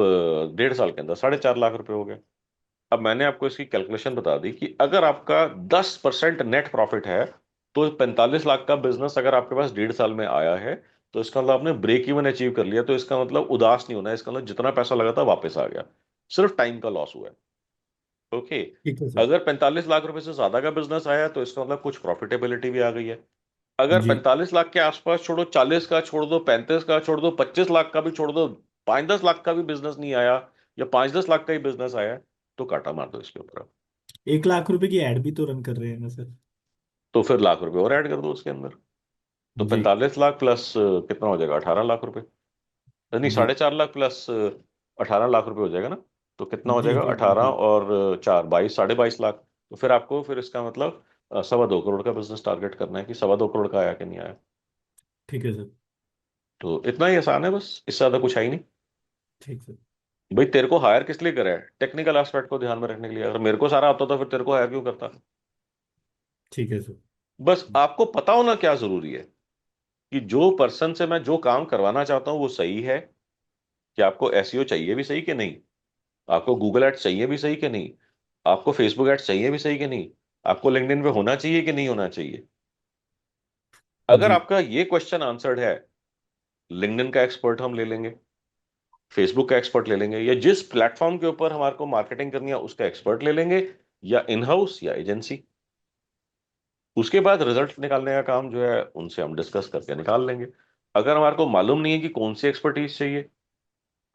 1.5 साल के अंदर 4.5 लाख रुपए हो गए। अब मैंने आपको इसकी कैलकुलेशन बता दी कि अगर आपका 10% नेट प्रॉफिट है, तो 45 लाख का बिजनेस अगर आपके पास 1.5 साल में आया है, तो इसका मतलब आपने ब्रेक इवन अचीव कर लिया। तो इसका मतलब उदास नहीं होना है, इसका मतलब जितना पैसा लगा था वापस आ गया, सिर्फ टाइम का लॉस हुआ है। ओके। ठीक है सर। अगर 45 लाख रुपए से ज्यादा का बिजनेस आया तो इसका मतलब कुछ प्रॉफिटेबिलिटी भी आ गई है। अगर जी। 45 लाख के आसपास छोड़ो, 40 का छोड़ दो, 35 का छोड़ दो, 25 लाख का भी छोड़ दो, 5-10 लाख का भी बिजनेस नहीं आया, या 5-10 लाख का ही बिजनेस आया, तो काटा मार दो इसके ऊपर। 1 लाख रुपए की एड भी तो रन कर रहे हैं ना सर। तो फिर लाख रुपए और ऐड कर दो उसके अंदर। तो जी। 45 लाख प्लस कितना हो जाएगा, 18 लाख रुपए। नहीं, जी। 4.5 लाख प्लस 18 लाख रुपए हो जाएगा ना? तो कितना हो जी जाएगा, जी जी 18 जी। और 4 22, 22.5 लाख। तो फिर आपको फिर इसका मतलब 2.25 करोड़ का बिजनेस टारगेट करना है कि 2.25 करोड़ का आया कि नहीं आया। ठीक है सर। तो इतना ही आसान है, बस इससे ज्यादा कुछ है ही नहीं। ठीक सर। भाई, तेरे को हायर किस लिए करा है? टेक्निकल एस्पेक्ट को ध्यान में रखने के लिए। अगर मेरे को सारा आता था फिर तेरे को हायर क्यों करता? ठीक है सर। बस आपको पता होना क्या जरूरी है कि जो पर्सन से मैं जो काम करवाना चाहता हूँ वो सही है, कि आपको एसईओ चाहिए भी सही कि नहीं, आपको गूगल एड्स चाहिए भी सही कि नहीं, आपको फेसबुक एड्स चाहिए भी सही कि नहीं, आपको लिंक्डइन पे होना चाहिए कि नहीं होना चाहिए। अगर जी। आपका ये क्वेश्चन आंसर्ड है, लिंक्डइन का एक्सपर्ट हम ले लेंगे, फेसबुक का एक्सपर्ट ले लेंगे, या जिस प्लेटफॉर्म के ऊपर हमारे को मार्केटिंग करनी है उसका एक्सपर्ट ले लेंगे, या इन हाउस या एजेंसी। उसके बाद रिजल्ट निकालने का काम जो है उनसे हम डिस्कस करके निकाल लेंगे। अगर हमारे को मालूम नहीं है कि कौन सी एक्सपर्टीज चाहिए,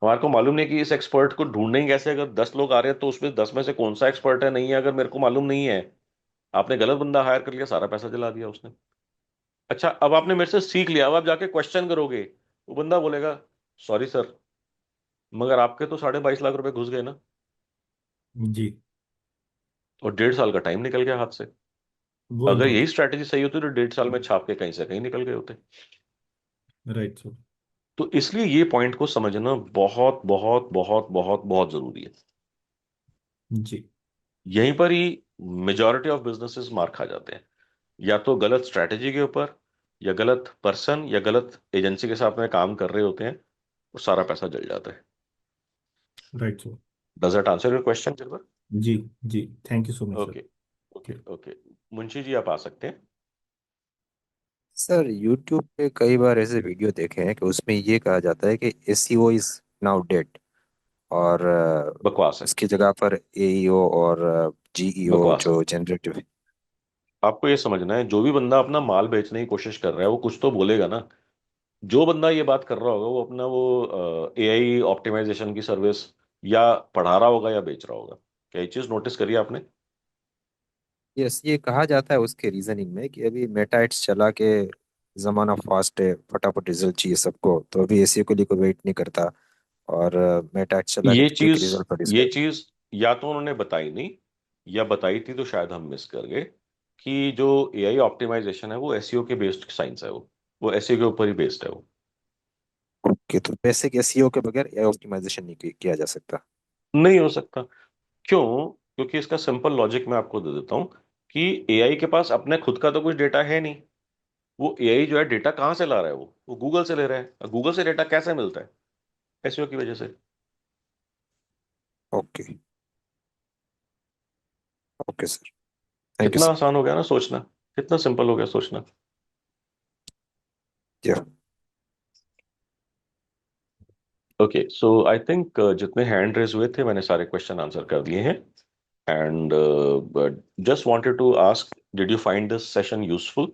हमारे को मालूम नहीं कि इस एक्सपर्ट को ढूंढेंगे कैसे। अगर 10 लोग आ रहे हैं तो उसमें 10 में से कौन सा एक्सपर्ट है नहीं है, अगर मेरे को मालूम नहीं है, आपने गलत बंदा हायर कर लिया, सारा पैसा जला दिया उसने। अच्छा, अब आपने मेरे से सीख लिया, अब आप जाके क्वेश्चन करोगे, वो बंदा बोलेगा सॉरी सर, मगर आपके तो 22.5 लाख रुपए घुस गए ना, जी। और 1.5 साल का टाइम निकल गया हाथ से। बहुत अगर यही ज्यादा। स्ट्रैटेजी सही होती तो 1.5 साल में छाप के कहीं से कहीं निकल गए होते। Right sir. तो इसलिए ये पॉइंट को समझना बहुत बहुत बहुत बहुत बहुत जरूरी है। जी। यहीं पर ही मेजॉरिटी ऑफ बिजनेसेस मार खा जाते हैं, या तो गलत स्ट्रैटेजी के ऊपर, या गलत पर्सन या गलत एजेंसी के साथ में काम कर रहे होते हैं, और सारा पैसा जल जाता है। Right sir. Does that answer your question गिलबर? जी। जी, thank you so much sir. Okay, okay, okay. Munshi ji आप आ सकते हैं। सर यूट्यूब पे कई बार ऐसे वीडियो देखे हैं कि उसमें ये कहा जाता है कि एसईओ इज नाउ डेड, और बकवास है, उसकी जगह पर एईओ और जीईओ बकवास है। जो जनरेटिव। आपको ये समझना है, जो भी बंदा अपना माल बेचने की कोशिश कर रहा है वो कुछ तो बोलेगा ना। जो बंदा ये बात कर रहा होगा वो अपना वो एआई ऑप्टिमाइजेशन की सर्विस या पढ़ा रहा होगा या बेच रहा होगा। क्या ये चीज नोटिस करिए आपने? यस, ये कहा जाता है उसके रीजनिंग में कि अभी मेटाइट्स चला के जमाना फास्ट है, फटाफट रिजल्ट चाहिए सबको, तो अभी एसईओ के लिए कोई वेट नहीं करता, और मेटाइट्स चला के ये क्विक चीज रिजल्ट प्रोड्यूस ये करता है। चीज या तो उन्होंने बताई नहीं, या बताई थी तो शायद हम मिस कर गए, कि जो एआई ऑप्टिमाइजेशन है वो एसईओ के बेस्ड साइंस है, वो एसईओ के ऊपर ही बेस्ड है वो। ओके, तो बेसिक एसईओ के बगैर एआई ऑप्टिमाइजेशन नहीं किया जा सकता। नहीं हो सकता। क्यों? क्योंकि इसका सिंपल लॉजिक मैं आपको दे देता हूं, कि एआई के पास अपने खुद का तो कुछ डेटा है नहीं। वो एआई जो है डेटा कहाँ से ला रहा है, वो गूगल से ले रहा है। गूगल से डेटा कैसे मिलता है? एसईओ की वजह से। Okay. Okay sir, thank you कितना सर। आसान हो गया ना सोचना, कितना सिंपल हो गया सोचना। Yeah. Okay, so I think जितने हैंड रेज हुए थे मैंने सारे क्वेश्चन आंसर कर दिए हैं। And just wanted to ask, did you find this session useful?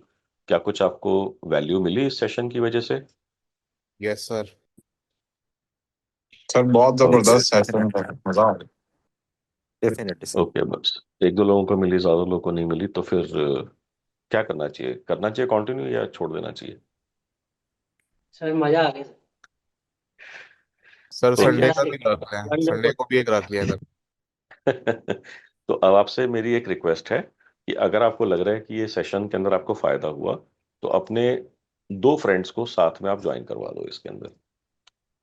क्या कुछ आपको वैल्यू मिली इस सेशन की वजह से? Yes sir. सर बहुत ओके, जबरदस्त सेशन था, मजा आ गया। Definitely sir. ओके, बस एक दो लोगों को मिली, ज्यादा लोगों को नहीं मिली, तो फिर क्या करना चाहिए? करना चाहिए कंटिन्यू या छोड़ देना चाहिए? सर मजा आ गया सर ओके। संडे सेशन का भी रख लें, संडे वंडरफुल। को भी एक रख लिया कर। तो अब आपसे मेरी एक रिक्वेस्ट है, कि अगर आपको लग रहा है कि ये सेशन के अंदर आपको फायदा हुआ, तो अपने 2 फ्रेंड्स को साथ में आप ज्वाइन करवा दो इसके अंदर।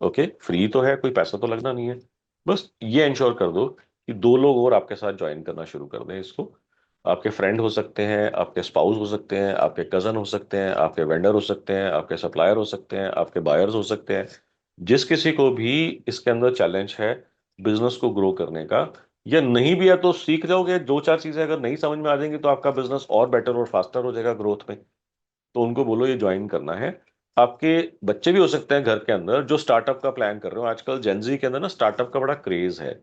ओके, फ्री तो है, कोई पैसा तो लगना नहीं है। बस ये इंश्योर कर दो कि 2 लोग और आपके साथ ज्वाइन करना शुरू कर दें इसको। आपके फ्रेंड हो सकते हैं, आपके स्पाउस हो सकते हैं, आपके कजन हो सकते हैं, आपके वेंडर हो सकते हैं, आपके सप्लायर हो सकते हैं, आपके बायर्स हो सकते हैं। जिस किसी को भी इसके अंदर चैलेंज है बिजनेस को ग्रो करने का, या नहीं भी है तो सीख जाओगे 2 4 चीजें, अगर नहीं समझ में आ जाएंगी तो आपका बिजनेस और बेटर और फास्टर हो जाएगा ग्रोथ में। तो उनको बोलो ये ज्वाइन करना है। आपके बच्चे भी हो सकते हैं घर के अंदर जो स्टार्टअप का प्लान कर रहे हो। आजकल जेनजी के अंदर ना स्टार्टअप का बड़ा क्रेज है।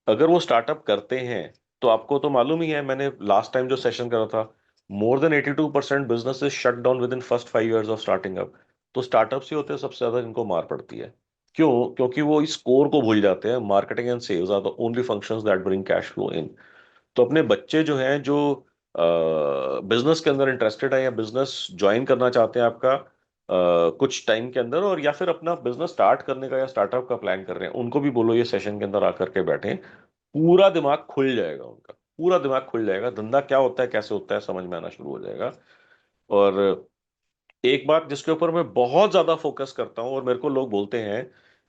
अगर वो स्टार्टअप करते हैं तो आपको तो मालूम ही है, मैंने लास्ट टाइम जो सेशन करा था, more than 82% business shut down with in first 5 years of starting up. तो स्टार्टअप्स ही होते हैं सबसे ज्यादा जिनको मार पड़ती है। क्यों? क्योंकि वो इस कोर को भूल जाते हैं, marketing and sales are the only functions that bring cash flow in. तो अपने बच्चे जो हैं, जो बिजनेस के अंदर इंटरेस्टेड है या बिजनेस ज्वाइन करना चाहते हैं आपका कुछ टाइम के अंदर, और या फिर अपना बिजनेस स्टार्ट करने का या स्टार्टअप का प्लान कर रहे हैं, उनको भी बोलो ये सेशन के अंदर आकर के बैठें। पूरा दिमाग खुल जाएगा उनका, पूरा दिमाग खुल जाएगा, धंधा क्या होता है कैसे होता है समझ में आना शुरू हो जाएगा। और एक बात जिसके ऊपर मैं बहुत ज्यादा फोकस करता हूँ और मेरे को लोग बोलते हैं,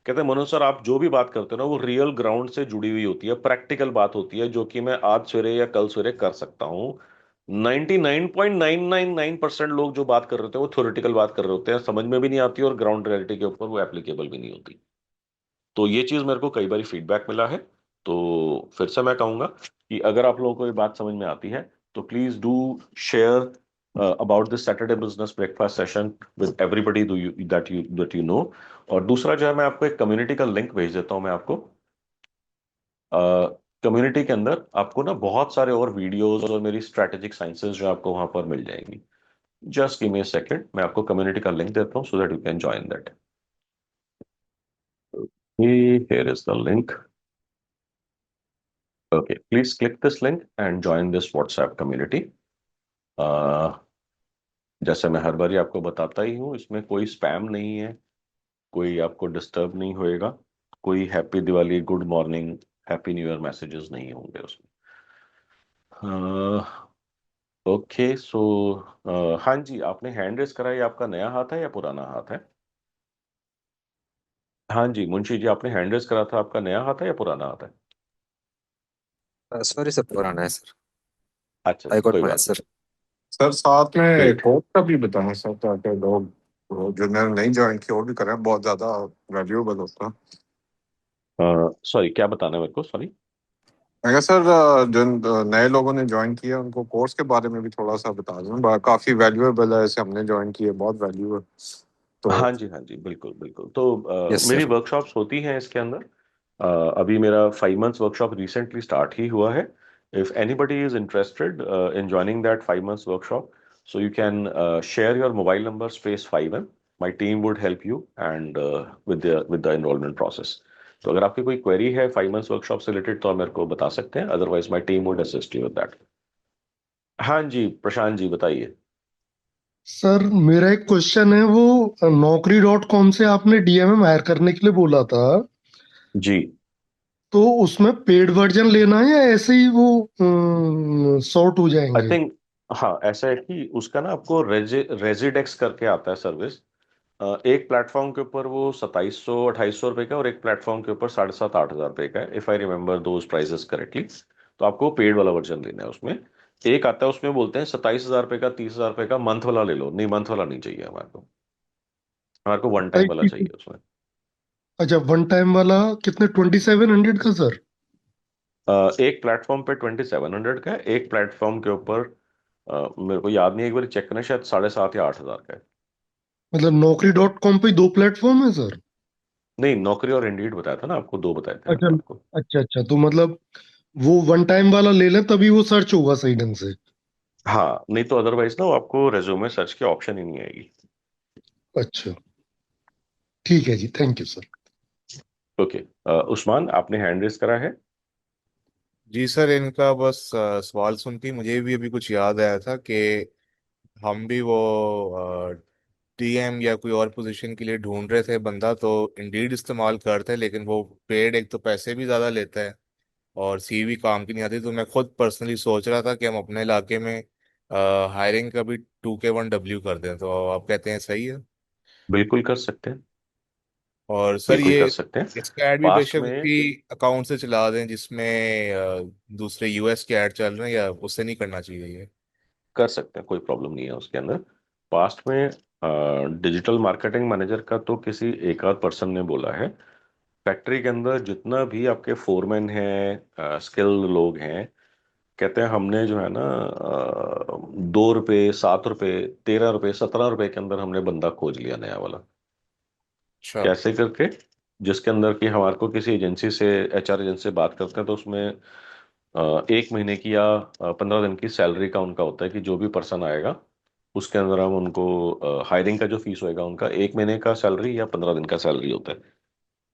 कहते हैं मनोज सर आप जो भी बात करते हो ना वो रियल ग्राउंड से जुड़ी हुई होती है, प्रैक्टिकल बात होती है, जो कि मैं आज सवेरे या कल सवेरे कर सकता हूँ। 99.999% लोग जो बात कर रहे होते हैं वो थ्योरेटिकल बात कर रहे होते हैं, समझ में भी नहीं आती और ग्राउंड रियलिटी के ऊपर वो एप्लीकेबल भी नहीं होती। तो ये चीज मेरे को कई बार फीडबैक मिला है। तो फिर से मैं कहूंगा कि अगर आप लोगों को ये बात समझ में आती है तो please do share about this Saturday business breakfast session with everybody that you know. और दूसरा जो है, मैं आपको एक कम्युनिटी का लिंक भेज देता हूं मैं आपको। कम्युनिटी के अंदर आपको ना बहुत सारे और वीडियोस और मेरी स्ट्रेटेजिक साइंसेस जो आपको वहां पर मिल जाएंगी। Just give me a second, मैं आपको कम्युनिटी का लिंक देता हूँ so that you can join that. Here is the link. Okay, please click this link and join this WhatsApp community. जैसे मैं हर बार आपको बताता ही हूँ, इसमें कोई स्पैम नहीं है, कोई आपको डिस्टर्ब नहीं होएगा, कोई happy Diwali, good morning, happy new year messages नहीं होंगे उसमें। ओके सो हाँ जी, आपने हैंड रेस करा, ये आपका नया हाथ है या पुराना हाथ है? हाँ जी मुंशी जी, आपने हैंड रेस करा था, आपका नया हाथ है या पुराना हाथ है? सॉरी सर, पुराना है सर। अच्छा आई जी, गॉट कोई माई बात सर। सर साथ में ग्रेट। कोर्स का भी बताएं सर, ताकि लोग जिन्होंने नहीं ज्वाइन किया वो भी करें, बहुत ज्यादा वैल्यूएबल होता है। सॉरी, क्या बताना है मेरे को, सॉरी? मैं कहा सर, जिन नए लोगों ने ज्वाइन किया उनको कोर्स के बारे में भी थोड़ा सा बता दें, काफी वैल्यूएबल है, ऐसे हमने ज्वाइन किया, बहुत वैल्यू है तो। हाँ जी, बिल्कुल बिल्कुल। तो यस मेरी सर। वर्कशॉप्स होती हैं इसके अंदर। अभी मेरा 5 मंथ्स वर्कशॉप रिसेंटली स्टार्ट ही हुआ है। If anybody is interested in joining that 5 months workshop, so you can share your mobile number space 5M। My team would help you and with the enrolment process. तो अगर आपकी कोई क्वेरी है 5 मंथ्स वर्कशॉप से रिलेटेड तो आप मेरे को बता सकते हैं, otherwise my team would assist you with that. हाँ जी प्रशांत जी, बताइए। सर मेरा एक क्वेश्चन है, वो Naukri.com से आपने डीएमएम हायर करने के लिए बोला था, जी, तो उसमें पेड वर्जन लेना है या ऐसे ही वो सॉर्ट हो आई जाएंगे? थिंक, हाँ ऐसा है कि उसका ना आपको रेजिडेक्स करके आता है सर्विस। एक प्लेटफॉर्म के ऊपर वो 2700 2800 रुपए का, और एक प्लेटफॉर्म के ऊपर 7,500 8,000 रुपए का है, if I remember those prices correctly. तो आपको पेड वाला वर्जन लेना है उसमें। एक आता है, उसमें बोलते हैं 27,000 रुपए का, 30,000 रुपए का, मंथ वाला ले लो। नहीं, मंथ वाला नहीं चाहिए हमारे को, हमारे को वन टाइम वाला चाहिए उसमें। अच्छा, वन टाइम वाला कितने, 2700 का सर? एक प्लेटफॉर्म पे 2,700 का है, एक प्लेटफॉर्म के ऊपर मेरे को याद नहीं है, एक बार चेक करना, शायद 7,500 या 8,000 का है। मतलब Naukri.com पे दो प्लेटफॉर्म है सर? नहीं, नौकरी और इंडीड बताया था ना आपको, दो बताए थे अच्छा मैंने आपको। अच्छा अच्छा, तो मतलब वो वन टाइम वाला ले लें तभी वो सर्च होगा सही ढंग से? हाँ, नहीं तो अदरवाइज ना वो आपको रेज्यूमे सर्च की ऑप्शन ही नहीं आएगी। अच्छा, ठीक है जी, thank you sir. Okay, Usman, आपने हैंड रेस करा है? जी सर, इनका बस सवाल सुन के मुझे भी अभी कुछ याद आया था कि हम भी वो टीएम या कोई और पोजीशन के लिए ढूंढ रहे थे बंदा, तो इंडीड इस्तेमाल करते हैं, लेकिन वो पेड एक तो पैसे भी ज़्यादा लेता है और सीवी काम की नहीं आती। तो मैं खुद पर्सनली सोच रहा था कि हम अपने इलाके में हायरिंग का भी 2K1W कर दें, तो आप कहते हैं सही है? बिल्कुल कर सकते हैं, और सर बिल्कुल कर ये सकते हैं। इसका ऐड भी पास्ट बेशक में उसी अकाउंट से चला दें जिसमें दूसरे यूएस के ऐड चल रहे हैं, या उससे नहीं करना चाहिए ये? कर सकते हैं, कोई प्रॉब्लम नहीं है उसके अंदर। पास्ट में डिजिटल मार्केटिंग मैनेजर का तो किसी एक आध पर्सन ने बोला है। फैक्ट्री के अंदर जितना भी आपके फोरमैन हैं, स्किल्ड लोग हैं, कहते हैं हमने जो है ना 2 रुपये, 7 रुपये, 13 रुपये, 17 रुपये के अंदर हमने बंदा खोज लिया नया वाला। अच्छा। कैसे करके? जिसके अंदर कि हमारे को किसी एजेंसी से, HR एजेंसी से बात करते हैं, तो उसमें 1 महीने की या 15 दिन की सैलरी का उनका होता है कि जो भी पर्सन आएगा उसके अंदर हम उनको हायरिंग का जो फीस होएगा उनका 1 महीने का सैलरी या 15 दिन का सैलरी होता है।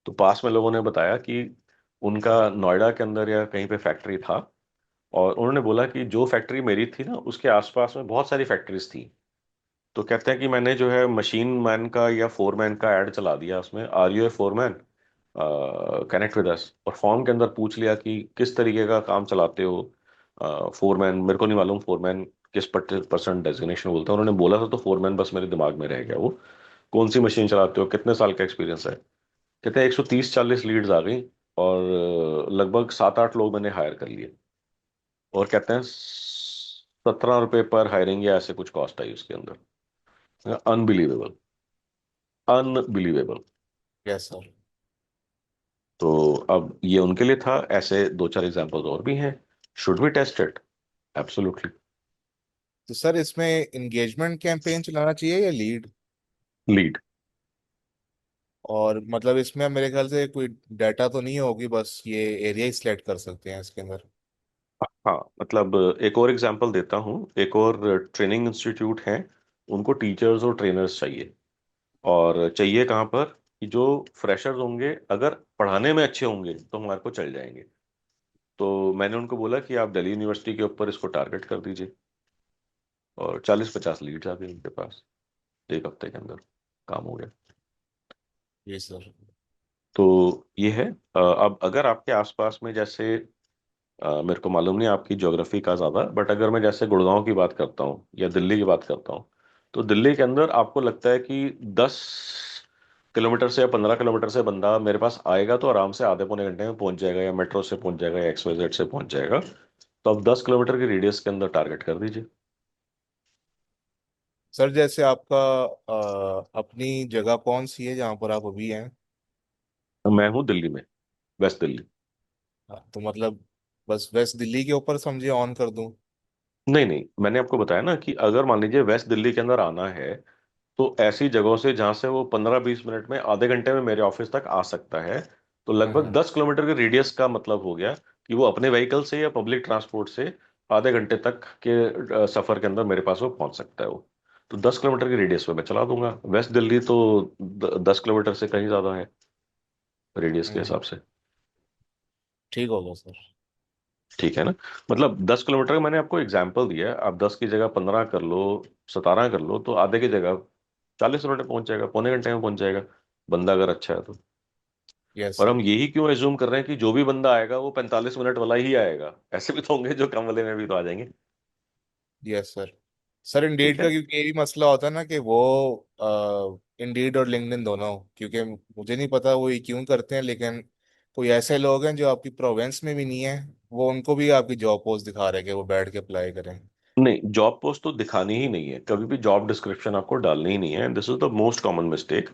तो पास में लोगों ने बताया कि उनका नोएडा के अंदर या कहीं पे फैक्ट्री था, और उन्होंने बोला कि जो फैक्ट्री मेरी थी ना उसके आसपास में बहुत सारी फैक्ट्रीज थी। तो कहते हैं कि मैंने जो है मशीन मैन का या फोरमैन का ऐड चला दिया उसमें, are you a foreman, connect with us, और फॉर्म के अंदर पूछ लिया कि किस तरीके का काम चलाते हो। फोरमैन मेरे को नहीं मालूम, फोरमैन किस परसेंट डेजिग्नेशन बोलते हैं, उन्होंने बोला था तो फोरमैन बस मेरे दिमाग में रह गया वो। कौन सी मशीन चलाते हो, कितने साल का एक्सपीरियंस है? कहते हैं 130 40 लीड्स आ गई, और लगभग 7 8 लोग मैंने हायर कर लिए। और कहते हैं 17 रुपए पर हायरिंग या ऐसे कुछ कॉस्ट आई उसके अंदर। Unbelievable, unbelievable. Yes sir. तो अब ये उनके लिए था, ऐसे दो चार एग्जांपल्स और भी हैं। Should we test it? Absolutely. तो सर इसमें एंगेजमेंट कैंपेन चलाना चाहिए या लीड? लीड। और मतलब इसमें मेरे ख्याल से कोई डाटा तो नहीं होगी, बस ये एरिया ही सिलेक्ट कर सकते हैं इसके अंदर? हाँ, मतलब एक और एग्जांपल देता हूँ। एक और ट्रेनिंग इंस्टीट्यूट है, उनको टीचर्स और ट्रेनर्स चाहिए। और चाहिए कहाँ पर? कि जो फ्रेशर्स होंगे अगर पढ़ाने में अच्छे होंगे तो हमारे को चल जाएंगे। तो मैंने उनको बोला कि आप दिल्ली यूनिवर्सिटी के ऊपर इसको टारगेट कर दीजिए, और 40-50 लीड्स आ गई उनके पास, एक हफ्ते के अंदर काम हो गया। ये सर। तो ये है। अब अगर आपके आसपास में जैसे मेरे को मालूम नहीं आपकी ज्योग्राफी का ज़्यादा, बट अगर मैं जैसे गुड़गांव की बात करता हूँ या दिल्ली की बात करता हूँ, तो दिल्ली के अंदर आपको लगता है कि 10 किलोमीटर से या 15 किलोमीटर से बंदा मेरे पास आएगा तो आराम से आधे पौने घंटे में पहुंच जाएगा, या मेट्रो से पहुंच जाएगा, या XYZ से पहुंच जाएगा। तो आप 10 किलोमीटर की रेडियस के अंदर टारगेट कर दीजिए। सर जैसे आपका अपनी जगह कौन सी है जहाँ पर आप अभी हैं? मैं हूँ दिल्ली में, वेस्ट दिल्ली। हाँ, तो मतलब बस वेस्ट दिल्ली के ऊपर समझिए ऑन कर दूं? नहीं नहीं, मैंने आपको बताया ना कि अगर मान लीजिए वेस्ट दिल्ली के अंदर आना है, तो ऐसी जगहों से जहां से वो 15-20 मिनट में, आधे घंटे में मेरे ऑफिस तक आ सकता है। तो लगभग हम्म। 10 किलोमीटर के रेडियस का मतलब हो गया कि वो अपने व्हीकल से या पब्लिक ट्रांसपोर्ट से आधे घंटे तक के सफर के अंदर मेरे पास वो पहुंच सकता है वो। तो 10 किलोमीटर की रेडियस में मैं चला दूंगा। वेस्ट दिल्ली तो 10 किलोमीटर से कहीं ज्यादा है रेडियस के हम्म। हिसाब से। ठीक होगा सर। ठीक है ना। मतलब 10 किलोमीटर का मैंने आपको एग्जाम्पल दिया है, आप 10 की जगह 15 कर लो, 17 कर लो, तो आधे की जगह 40 मिनट में पहुंच जाएगा, पौने घंटे में पहुंच जाएगा, बंदा अगर अच्छा है तो। यस और सर। हम यही क्यों एज्यूम कर रहे हैं कि जो भी बंदा आएगा वो 45 मिनट वाला ही आएगा? ऐसे भी तो होंगे जो कम वाले में भी तो आ जाएंगे। Yes sir. सर ठीक इंडीड है। का क्योंकि ये भी मसला होता है ना कि वो इंडीड और लिंक्डइन दोनों, क्योंकि मुझे नहीं पता वो ये क्यों करते हैं, लेकिन कोई ऐसे लोग हैं जो आपकी प्रोविंस में भी नहीं है, वो उनको भी आपकी जॉब पोस्ट दिखा रहे हैं कि वो बैठ के अप्लाई करें। नहीं, जॉब पोस्ट तो दिखानी ही नहीं है कभी भी, जॉब डिस्क्रिप्शन आपको डालनी ही नहीं है। This is the most common mistake.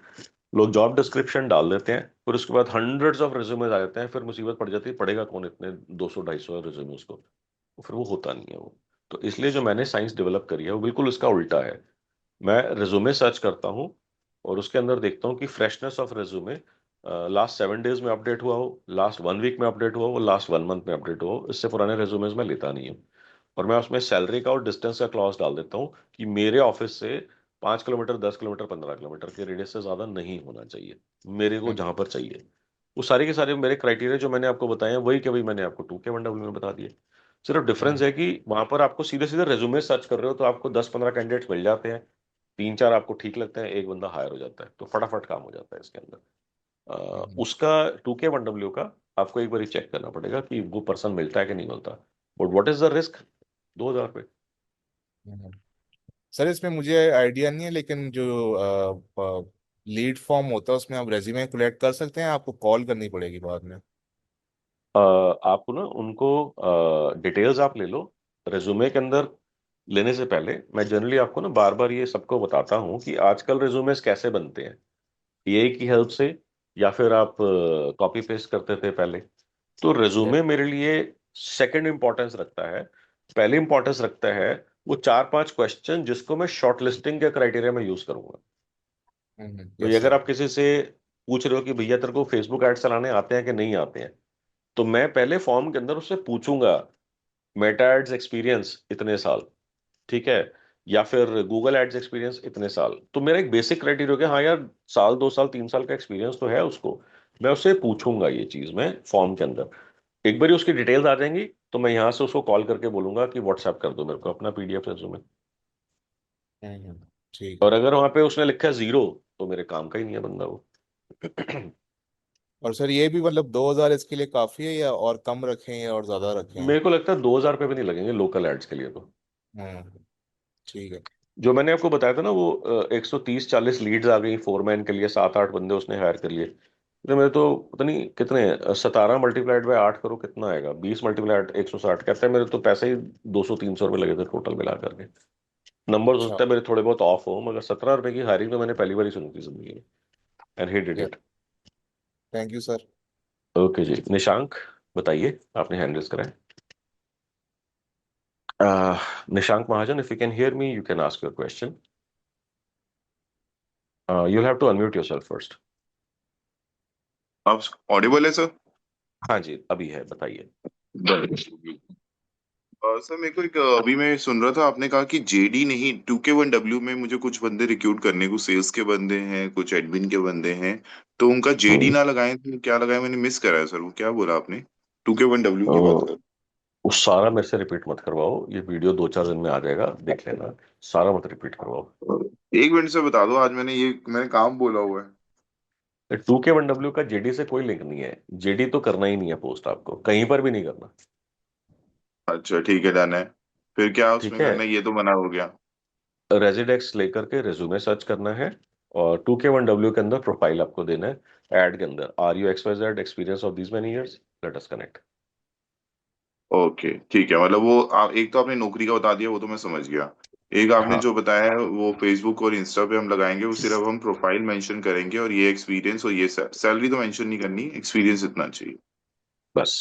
लोग जॉब डिस्क्रिप्शन डाल देते हैं, फिर उसके बाद हंड्रेड्स ऑफ रिज्यूमेज आ जाते हैं, फिर मुसीबत पड़ जाती है, पढ़ेगा कौन इतने 200-250 रिज्यूमेज को? फिर वो होता नहीं है वो। तो इसलिए जो मैंने साइंस डेवलप करी है वो बिल्कुल इसका उल्टा है। मैं रिज्यूमे सर्च करता हूँ और उसके अंदर देखता हूँ कि freshness of resume last 7 days में अपडेट हुआ हो, लास्ट 1 वीक में अपडेट हुआ हो, लास्ट 1 मंथ में अपडेट हुआ हो। इससे पुराने रिज्यूमेज में लेता नहीं हूँ। और मैं उसमें सैलरी का और डिस्टेंस का क्लॉज डाल देता हूँ कि मेरे ऑफिस से 5 किलोमीटर, 10 किलोमीटर, 15 किलोमीटर के रेडियस से ज्यादा नहीं होना चाहिए मेरे को हम्म। जहां पर चाहिए। वो सारे के सारे मेरे क्राइटेरिया जो मैंने आपको बताए हैं वही के वही मैंने आपको 2K1W में बता दिए। सिर्फ डिफरेंस हम्म। है कि वहां पर आपको सीधे सीधे रेज्यूमे सर्च कर रहे हो तो आपको 10-15 कैंडिडेट्स मिल जाते हैं, 3-4 आपको ठीक लगते हैं, एक बंदा हायर हो जाता है, तो फटाफट काम हो जाता है इसके अंदर। हम्म। उसका 2K1W का आपको एक बार चेक करना पड़ेगा कि वो पर्सन मिलता है कि नहीं मिलता। But what is the risk? 2,000 रुपये। हम्म। सर इसमें मुझे आइडिया नहीं है, लेकिन जो लीड फॉर्म होता है उसमें आप रेज्यूमे कलेक्ट कर सकते हैं, आपको कॉल करनी पड़ेगी बाद में? आपको ना उनको डिटेल्स आप ले लो रेज्यूमे के अंदर। लेने से पहले मैं जनरली आपको ना बार बार ये सबको बताता हूँ कि आजकल रेज्यूमेस कैसे बनते हैं, एआई की हेल्प से, या फिर आप कॉपी पेस्ट करते थे पहले। तो यस। रेज्यूमे मेरे लिए सेकंड इंपॉर्टेंस रखता है। पहले इंपॉर्टेंस रखता है वो 4-5 क्वेश्चन जिसको मैं शॉर्ट लिस्टिंग के क्राइटेरिया में यूज करूंगा। तो ये यस अगर सर। आप किसी से पूछ रहे हो कि भैया तेरे को फेसबुक एड चलाने आते हैं कि नहीं आते हैं, तो मैं पहले फॉर्म के अंदर उससे पूछूंगा मेटा एड्स एक्सपीरियंस इतने साल, ठीक है, या फिर गूगल एड्स एक्सपीरियंस इतने साल। तो मेरा एक बेसिक क्राइटेरिया हो गया, हाँ यार, साल 2 साल 3 साल का एक्सपीरियंस तो है उसको। मैं उससे पूछूंगा ये चीज मैं फॉर्म के अंदर। एक बार उसकी डिटेल्स आ जाएंगी तो मैं यहाँ से उसको कॉल करके बोलूंगा कि व्हाट्सएप कर दो मेरे को अपना PDF रेज्यूमे। ठीक और है। अगर वहां पे उसने लिखा है 0, तो मेरे काम का ही नहीं है बंदा वो। और सर ये भी मतलब 2,000 इसके लिए काफी है, या और कम रखें या और ज्यादा रखें? मेरे को लगता है 2,000 रुपये भी नहीं लगेंगे लोकल एड्स के लिए तो। हम्म। ठीक है। जो मैंने आपको बताया था ना वो 130-40 लीड्स आ गई फोरमैन के लिए, 7-8 बंदे उसने हायर कर लिए। तो मेरे तो पता नहीं कितने, 17 मल्टीप्लाइड बाय 8 करो कितना आएगा, 20 मल्टीप्लाइड 160 कहते हैं, मेरे तो पैसे ही 200-300 रुपये लगे थे टोटल मिला करके। नंबर हो अच्छा। सकता है मेरे थोड़े बहुत ऑफ हो, मगर 17 रुपए की हायरिंग तो मैंने पहली बार ही सुनी थी जिंदगी में। And he did ya it. Thank you sir. Okay जी, निशांक बताइए, आपने हैंड रेज करा है। Nishank Mahajan, if you can hear me you can ask your question. you'll have to unmute yourself first. आप ऑडिबल है सर? हाँ जी, अभी है, बताइए। सर मेरे को एक अभी मैं सुन रहा था आपने कहा कि जेडी नहीं 2K1W में मुझे कुछ बंदे रिक्रूट करने को सेल्स के बंदे हैं कुछ एडमिन के बंदे हैं तो उनका जेडी हम्म। ना लगाएं तो क्या लगाएं मैंने मिस करा है सर वो क्या बोला आपने 2K1W की बात कर वो सारा मेरे से रिपीट मत करवाओ, ये वीडियो 2-4 दिन में आ जाएगा, देख लेना। सारा मत रिपीट करवाओ। एक मिनट से बता दो आज मैंने काम बोला हुआ है 2K1W का जेडी से कोई लिंक नहीं है। जेडी तो करना ही नहीं है, पोस्ट आपको कहीं पर भी नहीं करना। अच्छा ठीक है डन है फिर क्या ठीक उसमें है। करना है ये तो मना हो गया रेजिडेक्स लेकर के रेज्यूमे सर्च करना है, और 2K1W के अंदर प्रोफाइल आपको देना है। ऐड के अंदर RU XYZ experience of these many years, let us connect. Okay ठीक है मतलब वो एक तो आपने नौकरी का बता दिया वो तो मैं समझ गया एक आपने हाँ जो बताया है वो फेसबुक और इंस्टा पे हम लगाएंगे वो सिर्फ हम प्रोफाइल मेंशन करेंगे और ये एक्सपीरियंस और ये सैलरी तो मेंशन नहीं करनी एक्सपीरियंस इतना चाहिए बस।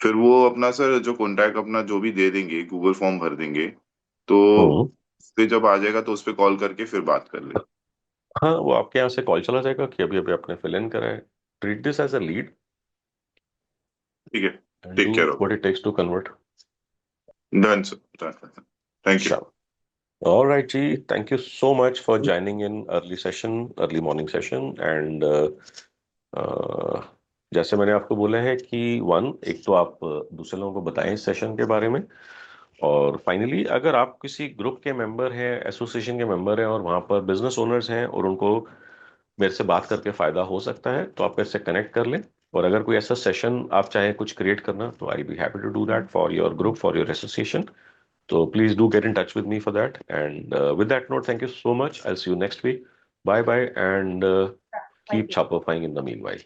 फिर वो अपना सर जो कॉन्टैक्ट अपना जो भी दे देंगे गूगल फॉर्म भर देंगे तो हम्म। फिर जब आ जाएगा तो उस पर कॉल करके फिर बात कर ले हाँ, वो आपके यहाँ से कॉल चला जाएगा कि अभी अभी आपने फिल इन करा है। Treat this as a lead ठीक है and take do care of what it takes to convert. Done sir thank you चलो। All right, Ji. Thank you so much for joining in early morning session. And जैसे मैंने आपको बोला है कि एक तो आप दूसरे लोगों को बताएं इस सेशन के बारे में। और फाइनली अगर आप किसी ग्रुप के मेंबर हैं, एसोसिएशन के मेंबर हैं, और वहाँ पर बिजनेस ओनर्स हैं और उनको मेरे से बात करके फायदा हो सकता है, तो आप मेरे से कनेक्ट कर लें। और अगर कोई ऐसा सेशन आप चाहें कुछ क्रिएट करना, तो I be happy to do that for your group, for your association. So please do get in touch with me for that. And with that note, thank you so much. I'll see you next week. Bye bye, and keep chopifying in the meanwhile.